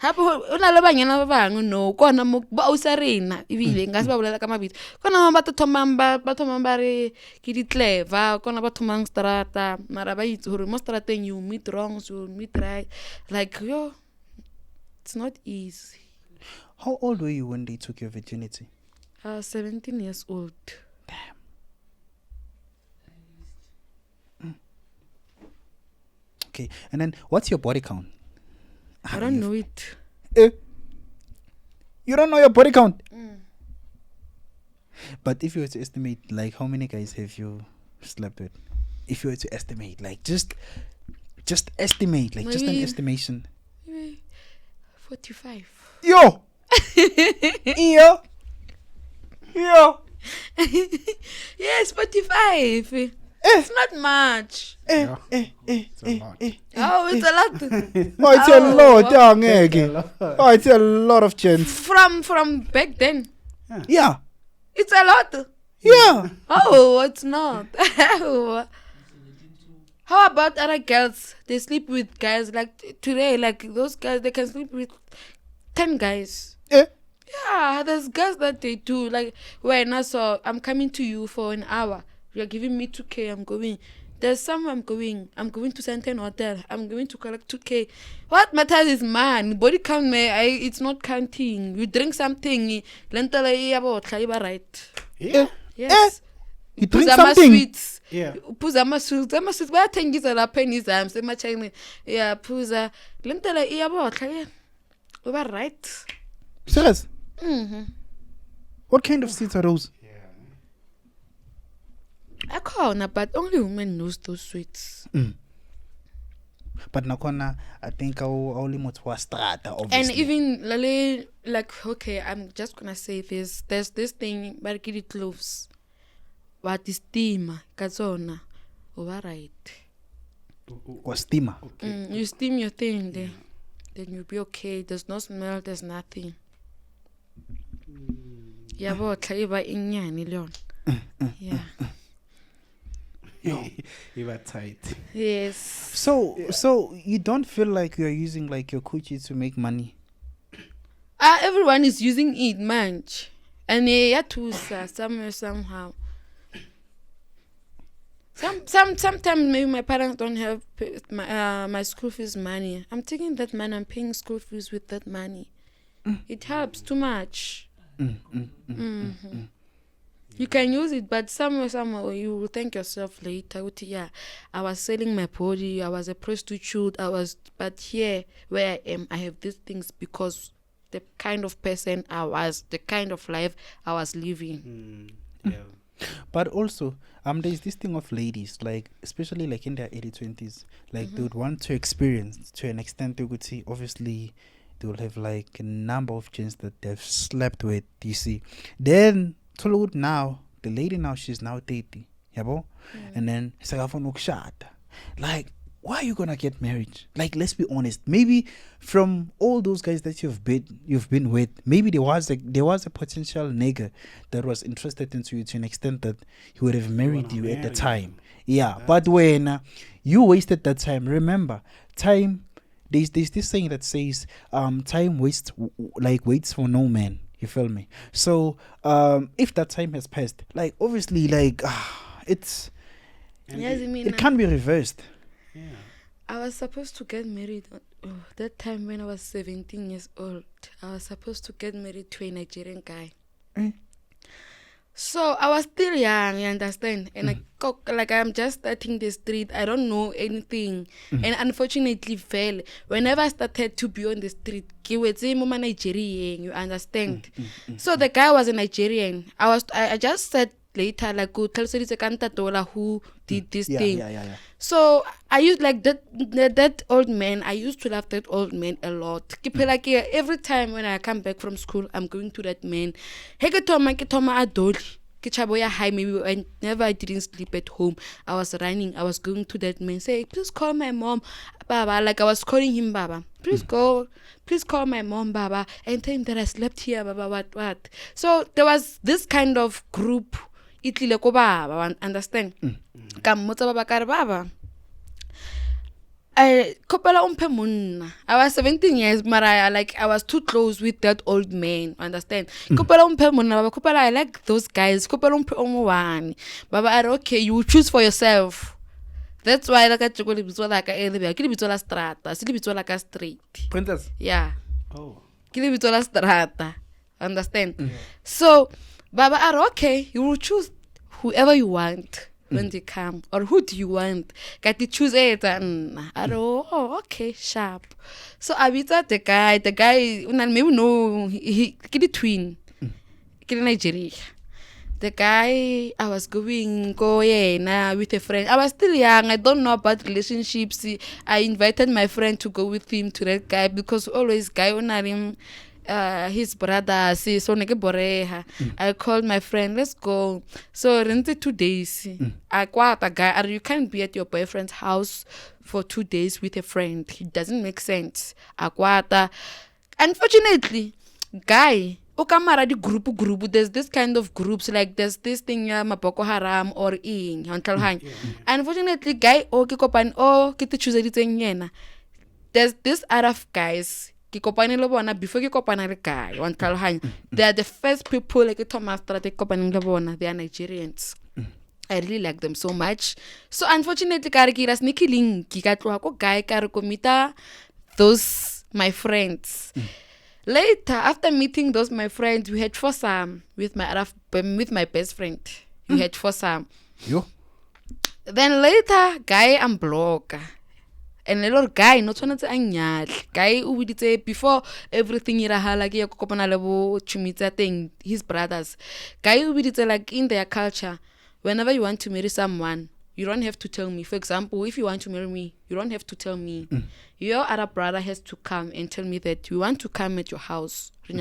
Hapo una le banyana ba bang no kona mo ba usarena ibile ngase ba bolela ka mabitso kona ba thomamba re ke di clever kona ba thomang strata mara ba itse hore mo strateng you meet wrong so meet right, like yo, it's not easy. How old were you when they took your virginity? 17 years old. Damn. Okay, and then what's your body count? I don't know it. You don't know your body count? But if you were to estimate, like, how many guys have you slept with? If you were to estimate, like, just estimate, like, maybe, just an estimation. 45. Yo! Yo! Yes, 45. It's not much. Yeah. It's a lot. Oh, it's a lot. Oh, it's a Oh, lot. wow. Oh, it's a lot of gents. From back then, Yeah. it's a lot. Yeah. Oh, it's not. How about other girls? They sleep with guys like today. Like those guys, they can sleep with 10 guys. Eh. Yeah, there's girls that they do. Like when I saw, I'm coming to you for an hour. You're giving me 2K. I'm going. There's somewhere I'm going. I'm going to Santen Hotel. I'm going to collect 2K. What matters is man. Body count me. It's not counting. You drink something. Lentala right. Yeah. Yes. You drink Puzama something. sweets. Yeah. Puzama sweets. Bayathengisa lapha enizam semachayini. Yeah, phuza. Lentala iyabotla. Uba right. Serious? Mhm. What kind of seeds are those? Akhona, but only women knows those sweets. But nakona, I think only was strata, And obviously. even lale, like, okay, I'm just gonna say this. There's this thing, barkidi cloves. What is steam? Kazona. Uba right. was steamer. You steam your thing there. Then you'll be okay. There's no smell, there's nothing. Yabo iba inyani leon. Yeah. You were tight. Yes. So you don't feel like you're using like your coochie to make money? Everyone is using it, manch. And somehow. Sometimes maybe my parents don't have my school fees money. I'm taking that money. I'm paying school fees with that money. It helps too much. You can use it, but somewhere you will thank yourself later. Yeah, I was selling my body. I was a prostitute. But here where I am, I have these things because the kind of person I was, the kind of life I was living. Yeah. But also, there's this thing of ladies, like especially like in their early 20s, like they would want to experience to an extent they could see. Obviously, they will have like a number of gents that they've slept with. You see, then Tollywood now, the lady now she's now 30, yabo, and then like, why are you gonna get married? Like, let's be honest. Maybe from all those guys that you've been with, maybe there was a potential nigga that was interested into you to an extent that he would have married you at the time. Yeah, but when you wasted that time, remember, time. There's this saying that says, time waits for no man. You feel me? So, if that time has passed, like obviously, like it can't be reversed. Yeah. I was supposed to get married that time when I was 17 years old. I was supposed to get married to a Nigerian guy. So I was still young, you understand? And I'm just starting the street. I don't know anything. And unfortunately, whenever I started to be on the street, Nigerian, you understand? So the guy was a Nigerian. I just said later, like, who did this thing. Yeah. So I used like that old man. I used to love that old man a lot. Like every time when I come back from school, I'm going to that man. Maybe whenever I didn't sleep at home, I was running. I was going to that man. Say, please call my mom, Baba. Like I was calling him Baba. Please call my mom, Baba, and tell him that I slept here, Baba. What? So there was this kind of group. Itlile ko baba, understand? Kamotsa baba kare baba. I was 17 years, but I was too close with that old man, understand? I like those guys. Baba, okay, you choose for yourself. That's why like a street. Princess. Yeah. Oh. Strata. Understand? So Baba are okay, you will choose whoever you want when they come. Or who do you want? Got to choose it and oh okay, sharp. So I beat the guy maybe no he twin. Nigeria. The guy I was going with a friend. I was still young, I don't know about relationships. I invited my friend to go with him to that guy because always guy on him. his brother so ne ke boreha. I called my friend, let's go. So rent 2 days. I kwata guy, you can't be at your boyfriend's house for 2 days with a friend. It doesn't make sense. Akwata. Unfortunately, guy, okamara di group, there's this kind of groups, like there's this thing Boko Haram or ing until hang. Unfortunately, guy kita choose it. There's this Arab guys. Before ki kopana le guy until hang. They are the first people like Thomas after kopana le bona. They are Nigerians. I really like them so much. So unfortunately, kara sneaky link ka tloha ko guy kara komita those my friends. Later, after meeting those my friends, we had foursome with my best friend. We had foursome. Yo. Then later, guy I'm blocker. And little guy not trying to anyal. Guy who did say before everything irahala ki yakopana lebo chumita thing, his brothers. Guy who did say like in their culture, whenever you want to marry someone, you don't have to tell me. For example, if you want to marry me, you don't have to tell me. Your other brother has to come and tell me that you want to come at your house. He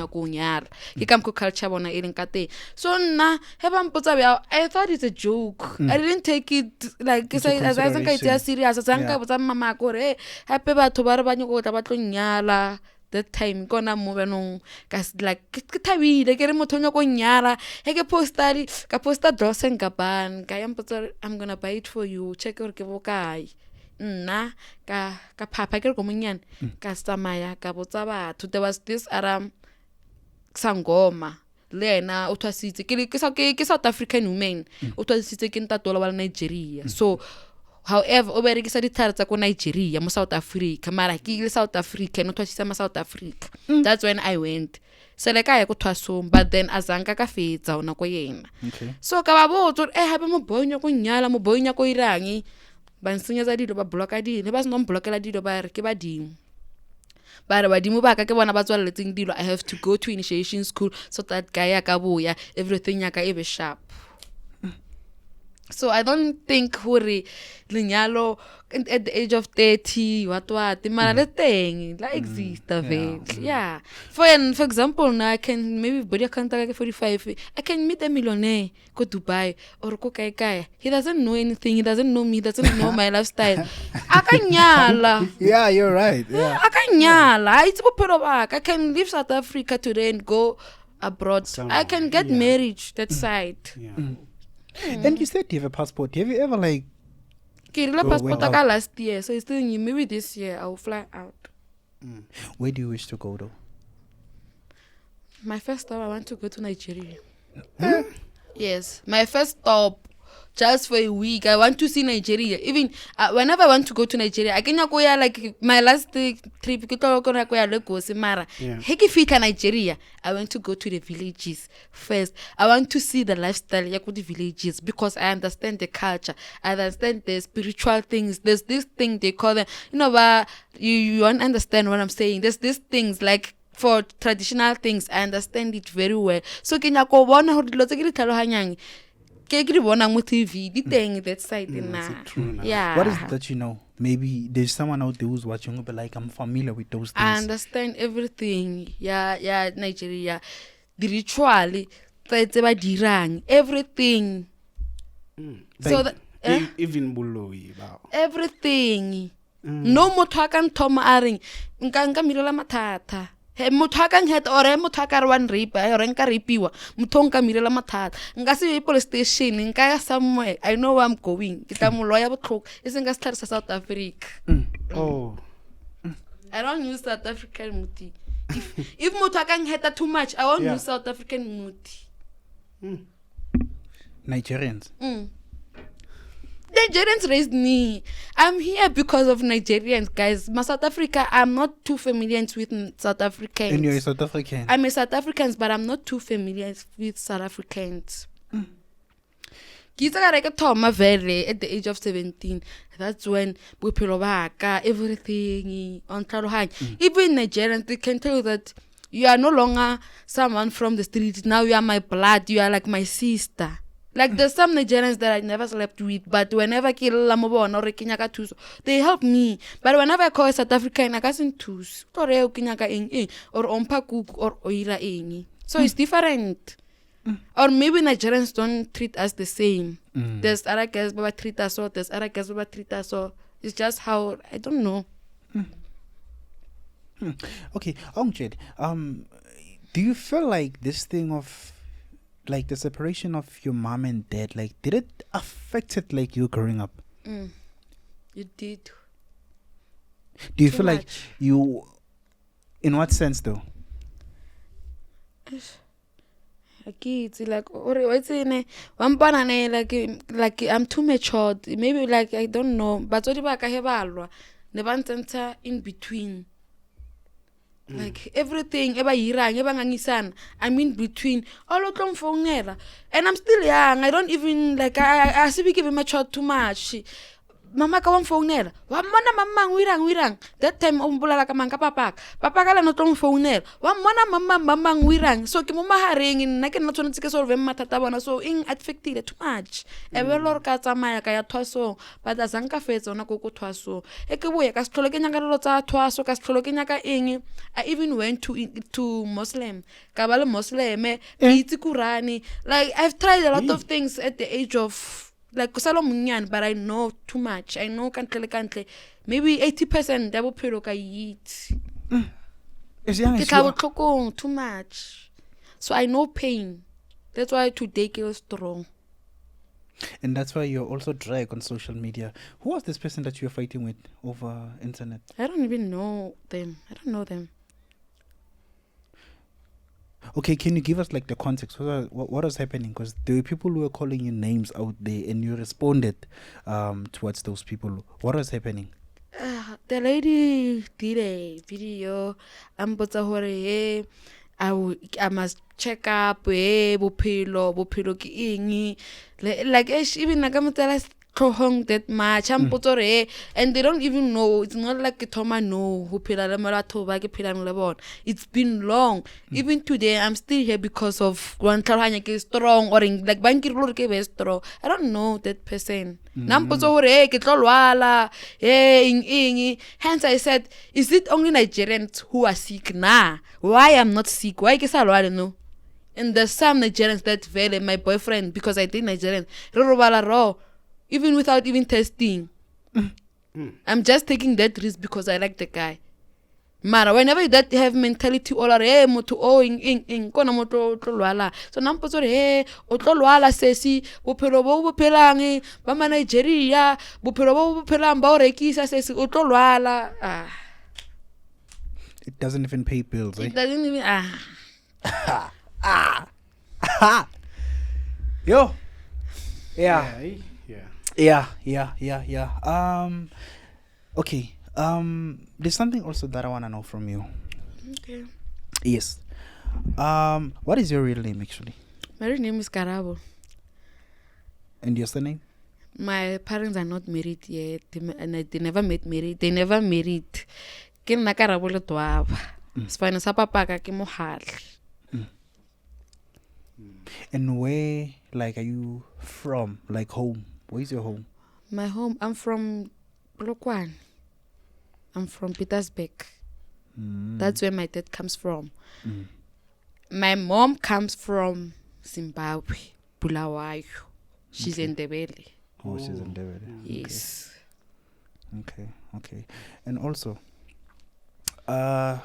come to culture bona kate. So na I thought it's a joke. I didn't take it like I think it's serious. Mama kore happy batho ba re ba nyoko tla ba tlo nyala. That time gonna move no cause like kithabile ke re motho nyoko nyala he ke posta dosen gaban ka I'm gonna buy it for you check gore ke bokae nna ka papa ke re go monyane ka tsamaya ka botsa batho. There was this Sangoma le ena o twasitse ke South African woman o twasitse ke ntatola wa Nigeria. So however, over ke sa dithara tsa ko Nigeria mo South Africa mara ke ile South Africa no twasitse ma South Africa. That's when I went. Sele ka ya ko twasong but then azanka ka fetsa ona ko yena. Okay. So ka ba botso hape mo bonya ko nyala mo bonya ko irangi ba nsenyetsa dilo ba blocka dilo ba sino blockela dilo ba re ke badimo. But badimo ba ka ke bona ba tswaletseng dilo. I have to go to initiation school so that guy ya ka boya everything ya ka e be sharp. So I don't think hore lenyalo at the age of 30 what mara le teng la exist yeah. For example now I can maybe body account like 45 I can meet a millionaire go Dubai or go kai. He doesn't know anything, he doesn't know me, he doesn't know my lifestyle. Akanyala. Yeah, you're right. Yeah. Akanyala. It's bophelo ba ka. I can leave South Africa today and go abroad. I can get married that side. Yeah. And you said you have a passport. Have you ever like passport last year, so it's still new. Maybe this year I will fly out. Where do you wish to go though? My first stop, I want to go to Nigeria. Yes, my first stop, just for a week. I want to see Nigeria. Even whenever I want to go to Nigeria, I can go like my last trip. Mara. Heki fika Nigeria. I want to go to the villages first. I want to see the lifestyle of the villages because I understand the culture. I understand the spiritual things. There's this thing they call them. You know, but you won't understand what I'm saying. There's these things like. For traditional things, I understand it very well. So can you go on how dilo tse ke di tlhaloganyang ke di bona mo TV di teng that side na. Yeah. What is it that you know? Maybe there's someone out there who's watching who be like, I'm familiar with those things. I understand everything. Yeah, Nigeria. The ritual tse ba dirang, everything. So that even buloi ba. Everything. No motho ka nthoma a reng nka mirela mathata. He motho ka nhet or motho ka re one rape or nka rapiwa motho nka mirela mathata nka se police station nka ya somewhere I know where I'm going ke tla mo lawyer botlhoko e seng ka start sa South Africa. Oh, I don't use South African muti. If motho ka nheta too much I won't use South African muti. Nigerians. Nigerians raised me. I'm here because of Nigerians, guys. My South Africa, I'm not too familiar with South Africans. And you're a South African? I'm a South African, but I'm not too familiar with South Africans. At the age of 17, that's when everything on even Nigerians, they can tell you that you are no longer someone from the street. Now you are my blood. You are like my sister. Like there's some Nigerians that I never slept with, but whenever ke lla mo bona or ke nyaka thuso, they help me. But whenever I call South African, I can't thuso. Or re o ke nyaka eng or ompa kuku or oira eng. So it's different. Or maybe Nigerians don't treat us the same. There's other guys who treat us so, there's other guys who treat us so. It's just how, I don't know. Okay, Jed, do you feel like this thing of like the separation of your mom and dad, like did it affect it like you growing up? You did. Do you Too feel like much. you, in what sense though? It's like or what's in like I'm too matured. Maybe like I don't know. But what about kahebalwa? Nebantanta in between. Like everything eba yirang eba ngangisana. I'm in between. All of them phonela. And I'm still young. I don't even like I still be giving matured too much. Mama ka wang phonela. Wa mona mama wirang. That time umbulala ka manga papa. Papa ka la no tong phonela. Wa mona mama wirang. So ke mo mahareng nna ke nna tshwanetse ke solve mathata bona so ing affected too much. Ebe lor ka tsamaya ka ya thwaso but azanka fetsa ona go thwaso. E ke boye ka setlholo ke nyaka dilo tsa thwaso ka setlholo ke nyaka eng. I even went to Muslim. Ka ba le Muslim ke itse Qur'ani. Like I've tried a lot of things at the age of like kusalo munyan, but I know too much. I know kantle maybe 80% double pelo ka eat. As young as Ke you are. tlhokong too much. So I know pain. That's why today I strong. And that's why you're also drag on social media. Who was this person that you were fighting with over internet? I don't even know them. I don't know them. Okay, can you give us like the context? What was happening? Because there were people who were calling you names out there, and you responded towards those people. What was happening? The lady did a video. I'm hey, I must check up. Hey, bophelo ke eng. Like even nakamutala hong that much. I'm and they don't even know. It's not like a Toma no who pila le marato ba ke phela le bona. It's been long. Even today I'm still here because of one tlhaloganya ke strong or like banki lo ke be strong. I don't know that person. Nampotso hore ke tlo lwala. Ing. Hence I said, is it only Nigerians who are sick? Nah. Why I'm not sick? Why ke sa lwala no? And there's some Nigerians that fail my boyfriend because I did Nigerian. Raw. Even without even testing. I'm just taking that risk because I like the guy. Mara, whenever that have mentality all are moto in kona moto lwala. So nampo o tlo lwala sesi bophelo bo phelang ba ma Nigeria bophelo bo phelang ba o rekisa sesi o tlo lwala. It doesn't even pay bills, eh? It doesn't even Yo. Yeah. Yeah. Yeah. Okay. There's something also that I want to know from you. Okay. Yes. What is your real name actually? My real name is Karabo. And your surname? My parents are not married yet. They never married. Ke nna Karabo le Twaba. Sefane sa papa ka ke Mohale. And where, like, are you from? Like, home? Where's your home? My home, I'm from Polokwane. I'm from Pietersburg. That's where my dad comes from. My mom comes from Zimbabwe, Bulawayo. She's in Ndebele. Oh, she's in David. Yes. Okay. And also, there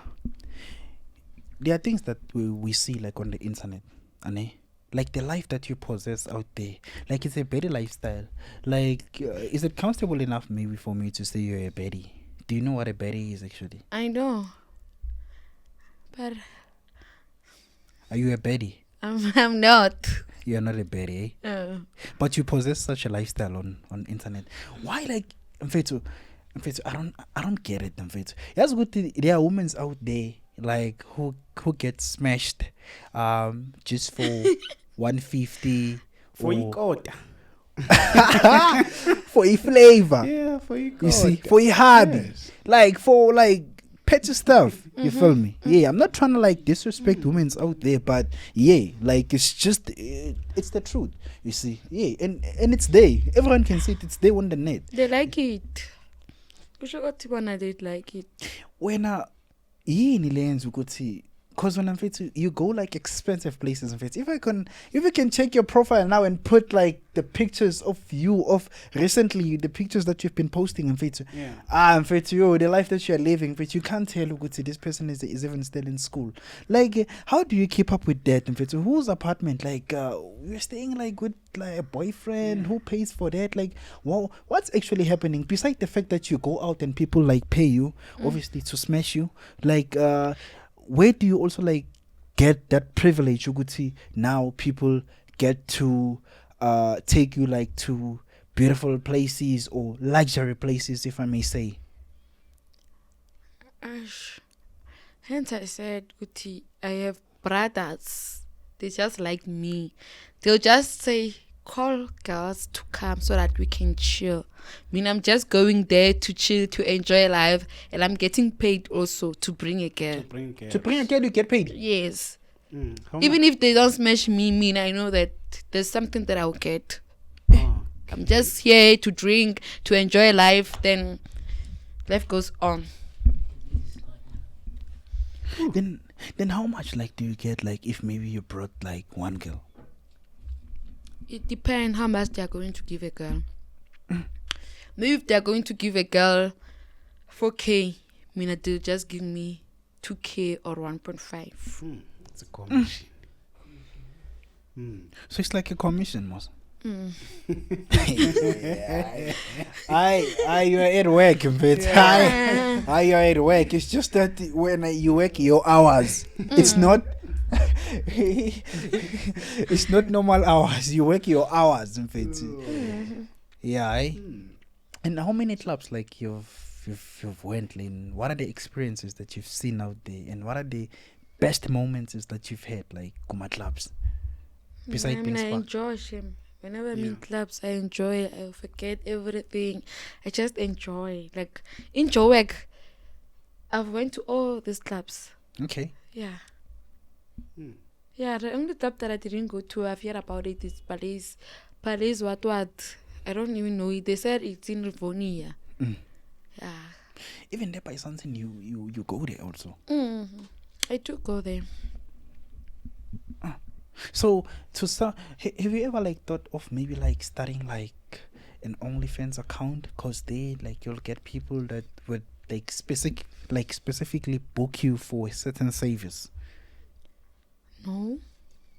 are things that we see like on the internet, ane? Like the life that you possess out there, like it's a better lifestyle. Like, is it comfortable enough maybe for me to say you're a baddie? Do you know what a baddie is actually? I know. But Are you a baddie? I'm not. You're not a baddie, eh? But you possess such a lifestyle on internet. Why, like, Mfethu, I don't get it, Mfethu. Yes, good. There are women out there like who get smashed, just for 150 For ikota. for a flavor. Yeah, for ikota. You see, for a hobby, Yes. like for like petty stuff. You feel me? Yeah, I'm not trying to like disrespect women's out there, but yeah, like it's just it's the truth. You see, yeah, and it's there. Everyone can see it. It's there on the net. They like it. Kusho ukuthi bona they like it. When yini lens ukuthi because when I'm fit, you go like expensive places. In fact, if you can check your profile now and put like the pictures of you of recently the pictures that you've been posting in fact, in fact, the life that you're living, but you can't tell ukuthi this person is even still in school. Like, how do you keep up with that? In fact, whose apartment? Like, you're staying like with like a boyfriend who pays for that? Like, well, what's actually happening besides the fact that you go out and people like pay you, obviously to smash you? Like, where do you also like get that privilege? You could see now people get to take you like to beautiful places or luxury places, if I may say. Hence I said, Guti, I have brothers. They just like me. They'll just say, call girls to come so that we can chill. I mean, I'm just going there to chill, to enjoy life, and I'm getting paid also to bring a girl. To bring a girl, you get paid? Yes. Even if they don't smash me, I know that there's something that I'll get. I'm just here to drink, to enjoy life, then life goes on. Then how much like do you get like if maybe you brought like one girl? It depends how much they are going to give a girl. Maybe if they are going to give a girl 4K, I mean, they'll just give me 2K or 1.5. It's a commission. So it's like a commission, Mos. You're at work, but you're at work. It's just that when you work your hours, it's not. It's not normal hours. You work your hours, in fact. Yeah. And how many clubs like you've went in? What are the experiences that you've seen out there, and what are the best moments that you've had like Kuma clubs? Besides being I spa? enjoy them. Whenever I'm in clubs, I enjoy. I forget everything. I just enjoy. Like in Joburg, I've went to all these clubs. Okay. Yeah. Yeah, the only club that I didn't go to, I've heard about it, is Palace. Palace what? I don't even know it. They said it's in Rivonia. Yeah. Even there by something you go there also. I do go there. So to start, have you ever like thought of maybe like starting like an OnlyFans account? Cause they like you'll get people that would like specifically book you for a certain service. No.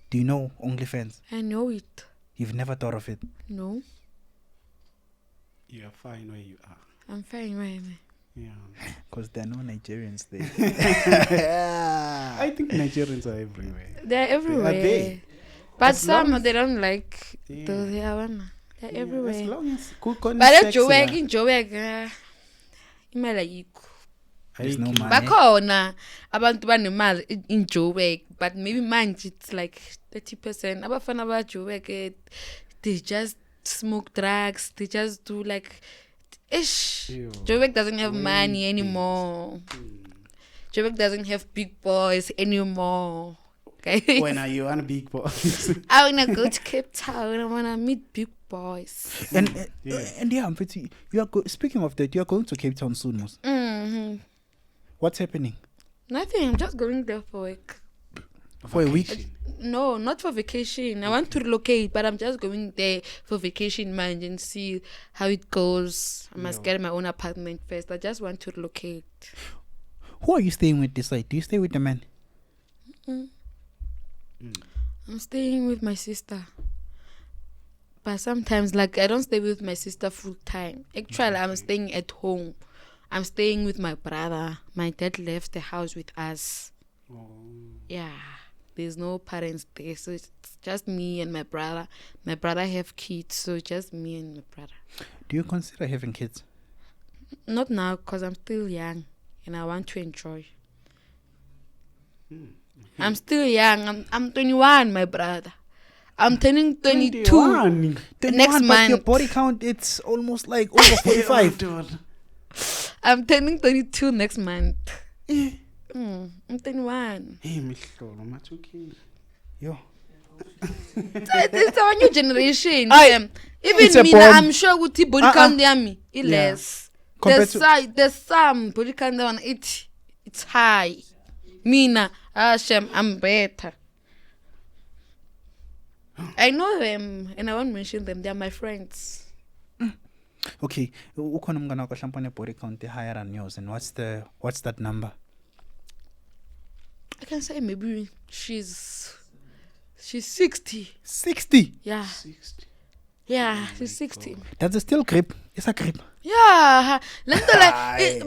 Do you know OnlyFans? I know it. You've never thought of it? No. You're fine where you are. I'm fine where am I? Yeah. Because there are no Nigerians there. I think Nigerians are everywhere. They're everywhere. Are they? But As long some as- they don't like Yeah. those. They're everywhere. As long as But in Joburg, imali ayikho. There's no money. Bakhona abantu banemali in Joburg, but maybe manje it's like 30%. Abafana ba Joburg, they just smoke drugs. They just do like, Ew. Joburg doesn't have money anymore. Joburg doesn't have big boys anymore. Okay. When are you on a big boss? I wanna go to Cape Town. I wanna meet big boys. And yeah, I'm pretty. Speaking of that, you are going to Cape Town soon, Mos. What's happening? Nothing. I'm just going there for work. For a week? No, not for vacation. I want to relocate, but I'm just going there for vacation, man, and see how it goes. I must get my own apartment first. I just want to relocate. Who are you staying with this side? Do you stay with the man? I'm staying with my sister. But sometimes, like, I don't stay with my sister full time. Actually, I'm staying at home. I'm staying with my brother. My dad left the house with us. Yeah. There's no parents there. So it's just me and my brother. My brother have kids, so just me and my brother. Do you consider having kids? Not now, because I'm still young and I want to enjoy. I'm still young. I'm 21, my brother. I'm turning 22 21. next But month. your body count, it's almost like over 45. I'm turning 22 next month. I'm 21. Hey, Mihlolo, much okay. Yo. It's our new generation. Aye. It's a Even me, bomb. I'm sure with body count yami, it Yeah. less. Compared to- There's some body count one it's high. Mina, Shem, I'm better. I know them and I won't mention them. They're my friends. Okay, ukhona umngane wakho mhlawumbe one body count higher than yours, and what's that number? I can say maybe she's 60. 60. Yeah. 60. Yeah, she's 60. That's a still grip. It's a grip. Yeah, lento Aye.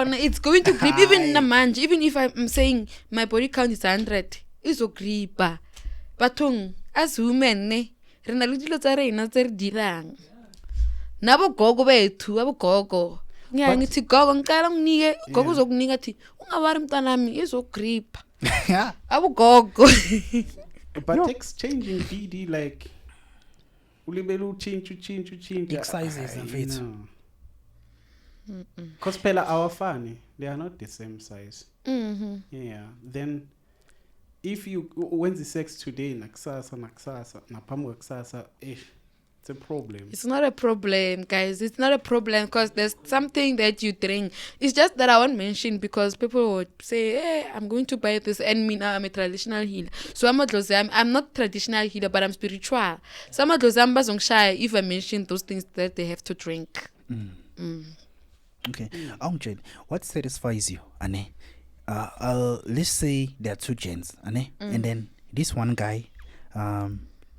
like it's going to grip even Aye. namanje. Even if I'm saying my body count is 100, it's a gripa. But as women ne, rena le dilo tsa rena tse re dirang. Nabo gogo bethu, abo gogo. Ngithi gogo ngicela unginike, gogo uzokunika thi ungawari mntanami izogripa. Yeah. Abo gogo. But exchanging BD like ulibelu change. Big sizes and fits. Because pela our funny, they are not the same size. Mhm. Yeah. Then if you when's the sex today nakusasa naphambi kusasa, it's a problem. It's not a problem, guys. It's not a problem because there's something that you drink. It's just that I won't mention because people would say, hey, I'm going to buy this. And me now, I'm a traditional healer. So I'm not traditional healer, but I'm spiritual. Some of those I'm shy if I mention those things that they have to drink. Okay. Jane, what satisfies you, Ane? Let's say there are two gents, Ane? And then this one guy,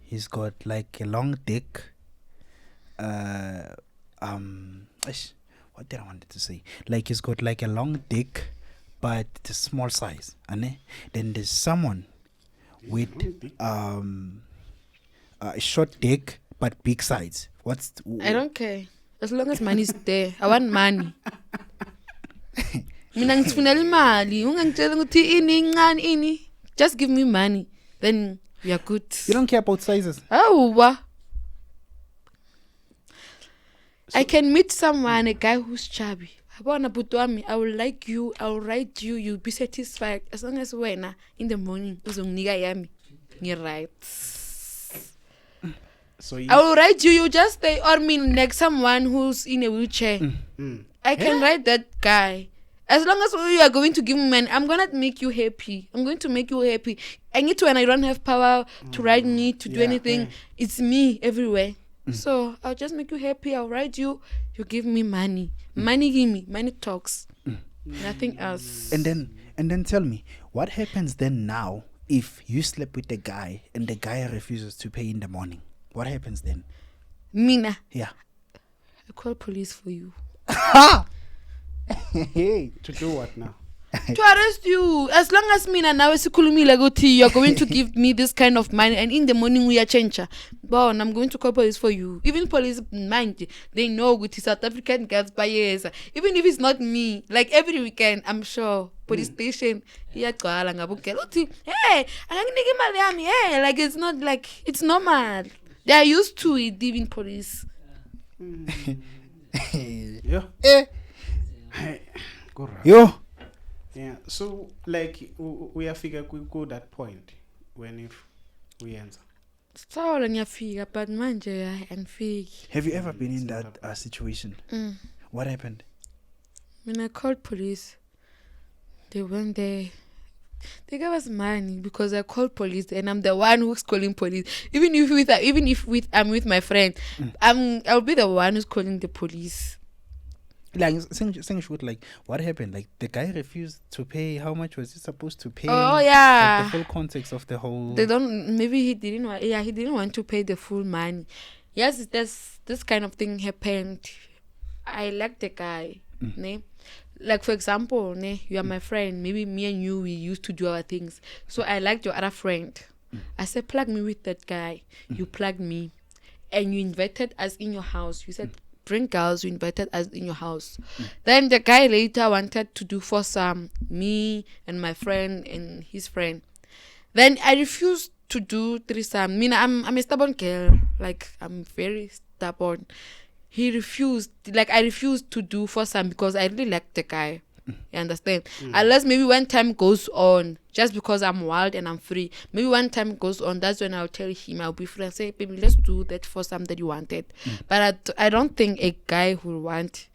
he's got like a long dick. What did I wanted to say? Like he's got like a long dick, but it's a small size, Ane? Then there's someone with a short dick but big sides. I don't care. As long as money is there. I want money. Mina ngifunela imali. Ungangitshela ukuthi ini incane ini. Just give me money. Then we are good. You don't care about sizes? Oh, I can meet someone, a guy who's chubby. I will like you, I will write you, you'll be satisfied. As long as when in the morning, right. So I will write you, you just stay or me next someone who's in a wheelchair. I can write that guy. As long as you are going to give me money, I'm gonna make you happy. I'm going to make you happy. I need to when I don't have power to write me, to do anything. It's me everywhere. So I'll just make you happy. I'll write you. You give me money. Money give me. Money talks. Nothing else. And then tell me, what happens then now if you sleep with the guy and the guy refuses to pay in the morning? What happens then? Mina, Yeah. I call police for you. Hey. to do what now? To arrest you. As long as Mina now is you're going to give me this kind of money and in the morning we are change. But I'm going to call police for you. Even police mind, they know with South African girls by years. Even if it's not me, like every weekend, I'm sure police station hey, like it's not like it's normal. They are used to it, even police. Yeah. Hey, go right. Yo. Yeah. So like we are figure we go that point when if we answer. So but manje angifiki. Have you ever been in that situation? What happened? When I called police, they went there. They gave us money because I called police and I'm the one who's calling police. Even if I'm with my friend, I'll be the one who's calling the police. Like saying shoot, like what happened? Like the guy refused to pay. How much was he supposed to pay? Oh yeah. Like the full context of the whole. They don't. Maybe he didn't want. Yeah, he didn't want to pay the full money. Yes, this kind of thing happened. I like the guy. Ne? Like for example, ne, you are my friend. Maybe me and you we used to do our things. So I liked your other friend. I said, plug me with that guy. You plugged me, and you invited us in your house. You said, bring girls. You invited us in your house. Then the guy later wanted to do for some me and my friend and his friend. Then I refused to do threesome. I mean, I'm a stubborn girl. Like I'm very stubborn. He refused. Like I refused to do for some because I really liked the guy. You understand? Unless maybe when time goes on, just because I'm wild and I'm free, maybe when time goes on, that's when I'll tell him, I'll be free and say, baby, let's do that for something that you wanted. But I don't think a guy will want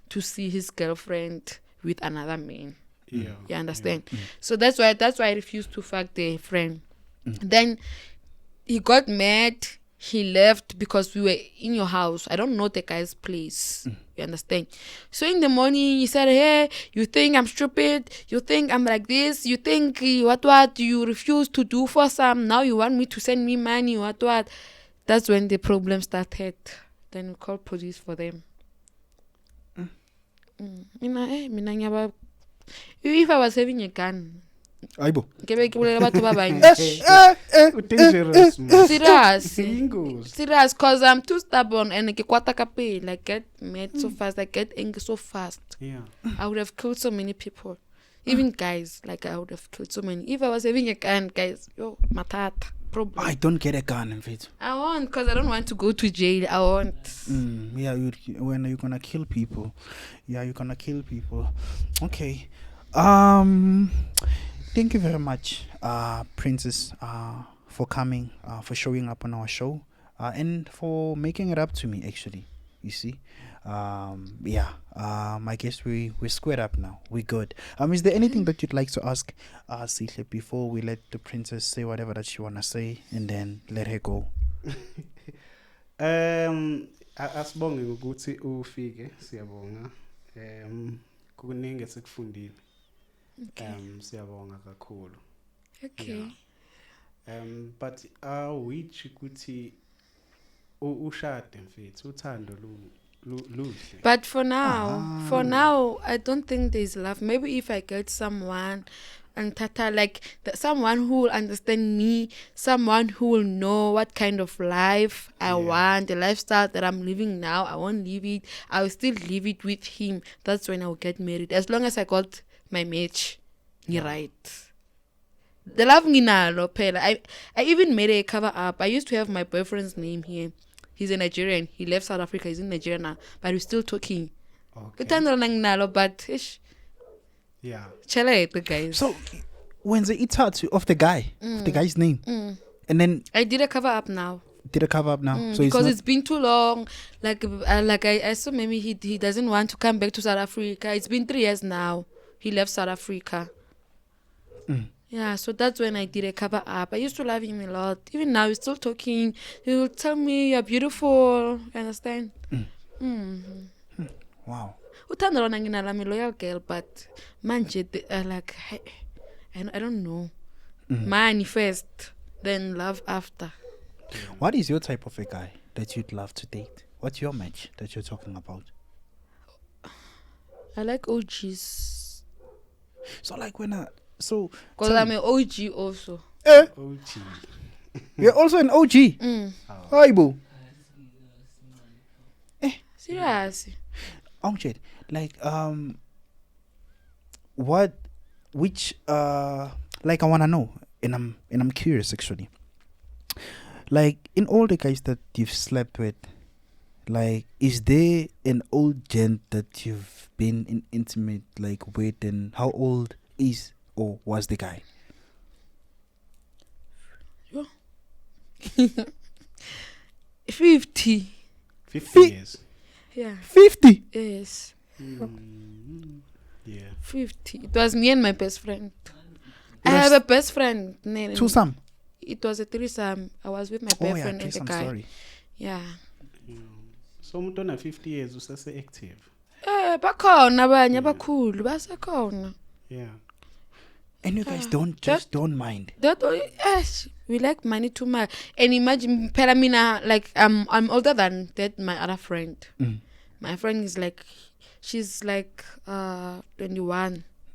to see his girlfriend with another man. Yeah. You understand? So that's why I refused to fuck the friend. Then he got mad. He left because we were in your house. I don't know the guy's place. You understand? So in the morning, he said, hey, you think I'm stupid? You think I'm like this? You think what you refuse to do for some? Now you want me to send me money? What? That's when the problem started. Then we called police for them. If I was having a gun, Aibo. ke bolela batho ba bang. Dangerous. man. Serious. Ingozi. Serious, cause I'm too stubborn and ke kwata ka pele. I get mad so fast. I get angry so fast. Yeah. I would have killed so many people, even guys. Like I would have killed so many. If I was having a gun, guys, yo, matata problem. I don't get a gun, in fact. I won't, cause I don't want to go to jail. I won't. Yeah, when you're gonna kill people. Yeah, you're gonna kill people. Okay. Thank you very much, Princess, for coming, for showing up on our show, and for making it up to me, actually. You see? I guess we're squared up now. We're good. Is there anything that you'd like to ask Sihle before we let the princess say whatever that she wanna say and then let her go? Asibonge ukuthi ufike siyabonga. Kuningi esikufundile. Siyabonga kakhulu. Okay. But which ukuthi ushade mfethu uthando luhle. But for now, I don't think there's love. Maybe if I get someone and someone who will understand me, someone who will know what kind of life I want, the lifestyle that I'm living now, I won't leave it. I will still live it with him. That's when I will get married. As long as I got my match, right. The love nginalo phela. I even made a cover up. I used to have my boyfriend's name here. He's a Nigerian. He left South Africa. He's in Nigeria now, but we're still talking. Okay. But Yeah. the guys. So, when's the itatu of the guy, of the guy's name, and then I did a cover up now. did a cover up now? So Because it's it's been too long. I saw maybe he doesn't want to come back to South Africa. It's been 3 years now. He left South Africa. Yeah, so that's when I did a cover up. I used to love him a lot. Even now, we're still talking. He will tell me, you're beautiful. You understand? wow. Uthando lona nginalo, I'm a loyal girl, but manje, I don't know. Money first, then love after. What is your type of a guy that you'd love to date? What's your match that you're talking about? I like OGs. So like because Because I'm an OG also. OG. You're also an OG. Hi, boo. Serious. Amjad, I wanna know, and I'm curious actually. Like in all the guys that you've slept with, like is there an old gent that you've been intimate with, and how old is or was the guy? 50. 50 years. Yeah. 50. Yes. Yeah. 50. It was me and my best friend. I have a best friend. Twosome. It was a threesome. I was with my Oh yeah, boyfriend and the threesome guy. story. Yeah. So umuntu ona 50 years usase active. Bakhona abanye abakhulu basekhona. Yeah. And you guys don't mind. We like money too much. And imagine Pelamina, I'm older than that my other friend. My friend is she's 21.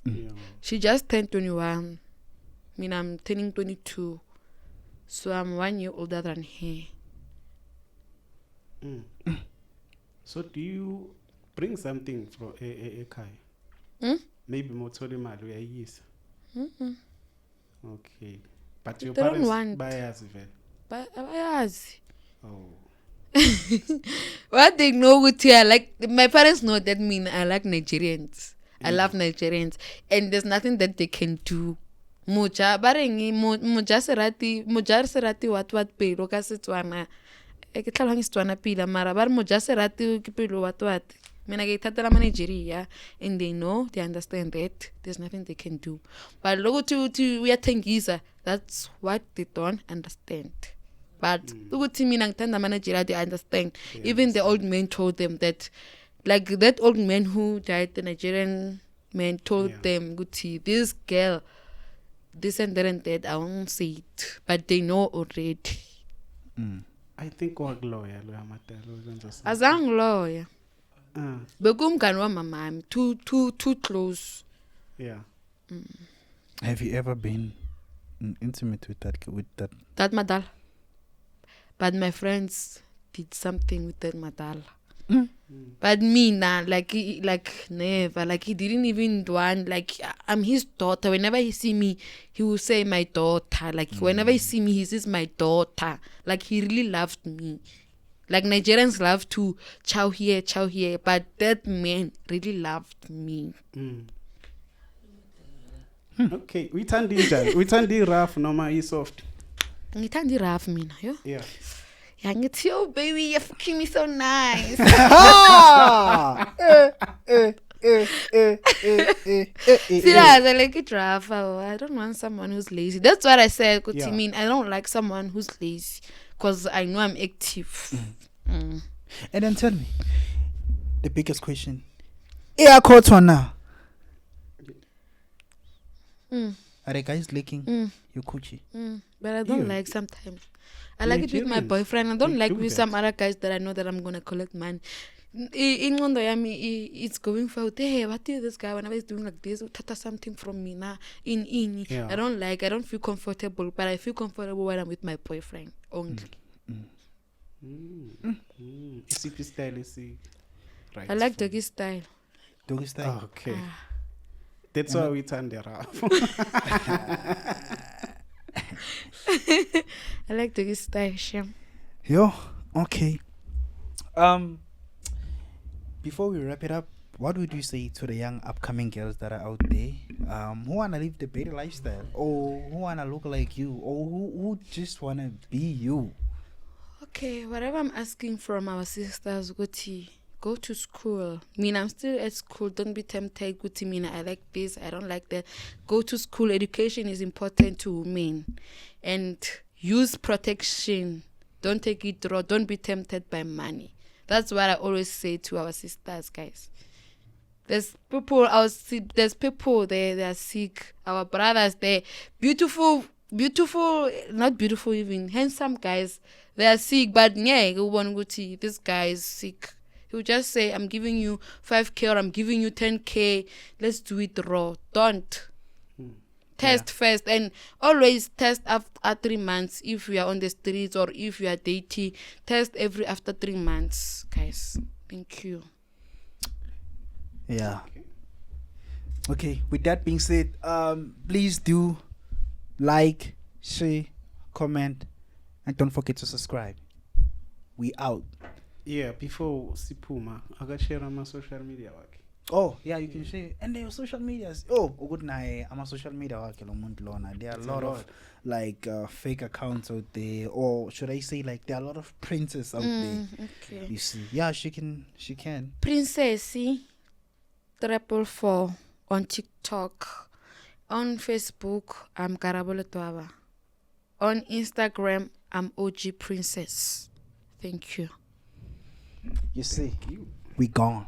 Yeah. She just turned 21. I'm turning 22. So I'm 1 year older than her. So do you bring something from a Kai? Maybe mothole imali uyayisa. Okay. But your They don't parents want. bayazi vele. Bayazi. Oh. What they know with here, my parents know that I like Nigerians. I love Nigerians, and there's nothing that they can do. Moja barengi moja serati wat pelo ka Setswana. E ke tlhaloganya Setswana pila mara ba re moja serati ke pelo wat. Mina ke ithatela ma Nigeria, and they know, they understand that there's nothing they can do. But look to uyathengisa, that's what they don't understand. But ukuthi mina ngithanda ma Nigeria, they understand. Even the old man told them that, like that old man who died, the Nigerian man told them, Guti, this girl, this and that, I won't say it, but they know already. I think lawyer matelo Azang lawyer. Bekumngani wamamami, too close. Yeah. Have you ever been intimate with that? That madal. But my friends did something with that madal. But me nah, like never, like he didn't even want, like I'm his daughter. Whenever he see me, he will say my daughter. Like whenever he see me, he says my daughter. Like he really loved me. Like Nigerians love to chow here, but that man really loved me. Okay, we turn the rough, normal is soft. Ngithanda rough mina, yo. Yeah. Yeah, ngithi yo baby, you're fucking me so nice. See, I like it rough. I don't want someone who's lazy. That's what I said. I mean, I don't like someone who's lazy because I know I'm active. And then tell me, the biggest question. Yeah, caught one now. Are the guys licking your coochie? But I don't like sometimes. I like it with my boyfriend. I don't like with some other guys that I know that I'm gonna collect money. In Mondo Yami, it's going for, hey, what is this guy? Whenever he's doing like this, tata something from me now. I don't feel comfortable, but I feel comfortable when I'm with my boyfriend only. CP style is right. I like doggy style. Doggy style? Oh, okay. That's why we turn the rough. I like doggy style, Shem. Yo, okay. Before we wrap it up, what would you say to the young upcoming girls that are out there who want to live the better lifestyle, or who want to look like you, or who just want to be you? Okay, whatever I'm asking from our sisters, go to school. I'm still at school. Don't be tempted. I like this. I don't like that. Go to school. Education is important to women. And use protection. Don't take it raw. Don't be tempted by money. That's what I always say to our sisters, guys. There's people there, they are sick. Our brothers, they're beautiful, not beautiful even, handsome guys. They are sick, but this guy is sick. He'll just say, I'm giving you 5K or I'm giving you 10K. Let's do it raw. Don't. Test first, and always test after 3 months. If you are on the streets or if you are dating, test after 3 months, guys. Thank you. Yeah. Okay, with that being said, please do like, share, comment, and don't forget to subscribe. We out. Yeah, before Sipuma, I got share on my social media work. Oh, yeah, you can share. And their social medias. Oh, good night. I'm a social media work. There are a lot of like fake accounts out there, or should I say like there are a lot of princesses out there. Okay. You see, yeah, she can. Princessy 444 on TikTok, on Facebook I'm Karabole Twaba, on Instagram I'm OG Princess. Thank you. You see, we gone.